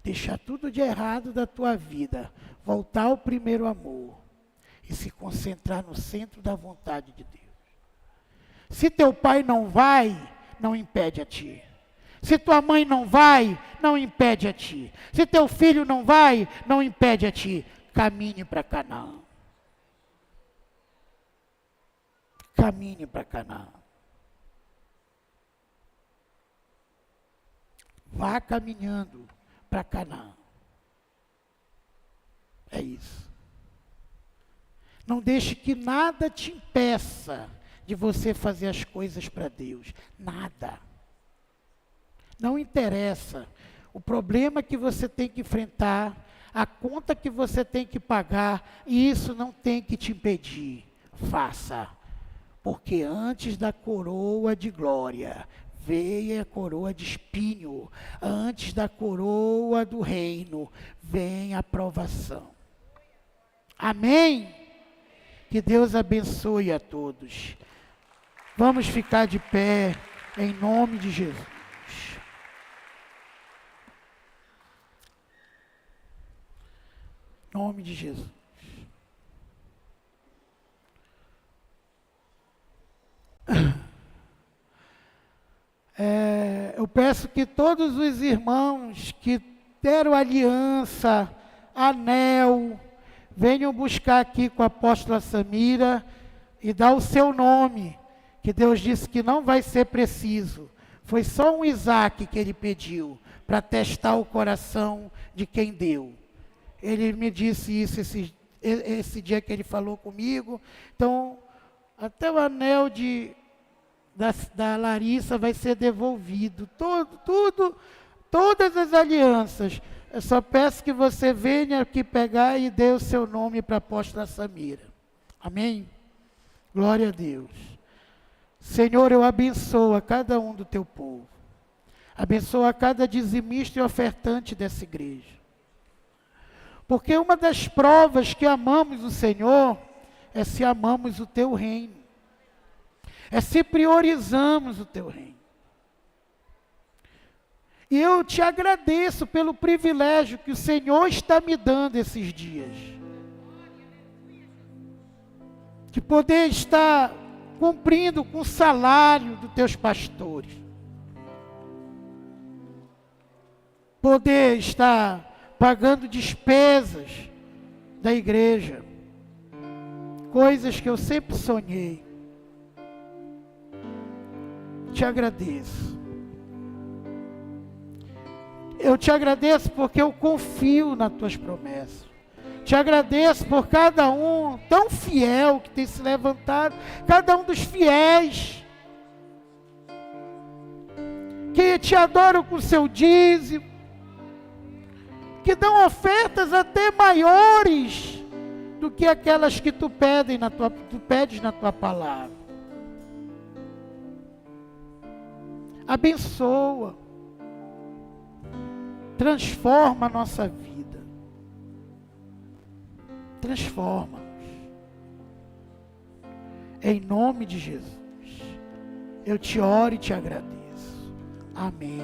Deixar tudo de errado da tua vida, voltar ao primeiro amor e se concentrar no centro da vontade de Deus. Se teu pai não vai, não impede a ti. Se tua mãe não vai, não impede a ti. Se teu filho não vai, não impede a ti. Caminhe para Canaã. Caminhe para Canaã. Vá caminhando para Canaã. É isso. Não deixe que nada te impeça de você fazer as coisas para Deus. Nada. Não interessa. O problema que você tem que enfrentar, a conta que você tem que pagar, e isso não tem que te impedir. Faça. Porque antes da coroa de glória, veio a coroa de espinho. Antes da coroa do reino, vem a provação. Amém? Que Deus abençoe a todos. Vamos ficar de pé, em nome de Jesus. Em nome de Jesus. Eu peço que todos os irmãos que deram aliança, anel, venham buscar aqui com a apóstola Samira e dar o seu nome, que Deus disse que não vai ser preciso. Foi só um Isaac que ele pediu, para testar o coração de quem deu. Ele me disse isso esse dia que ele falou comigo. Então, até o anel da Larissa vai ser devolvido. Todas as alianças. Eu só peço que você venha aqui pegar e dê o seu nome para a apóstola Samira. Amém? Glória a Deus. Senhor, eu abençoo a cada um do teu povo. Abençoa cada dizimista e ofertante dessa igreja. Porque uma das provas que amamos o Senhor é se amamos o teu reino. É se priorizamos o teu reino. E eu te agradeço pelo privilégio que o Senhor está me dando esses dias. De poder estar cumprindo com o salário dos teus pastores. Poder estar pagando despesas da igreja. Coisas que eu sempre sonhei. Te agradeço. Eu te agradeço porque eu confio nas tuas promessas. Te agradeço por cada um tão fiel que tem se levantado, cada um dos fiéis que te adoram com seu dízimo, que dão ofertas até maiores do que aquelas que tu pedes na tua palavra. Abençoa, transforma a nossa vida, transforma-nos, em nome de Jesus, eu te oro e te agradeço, amém.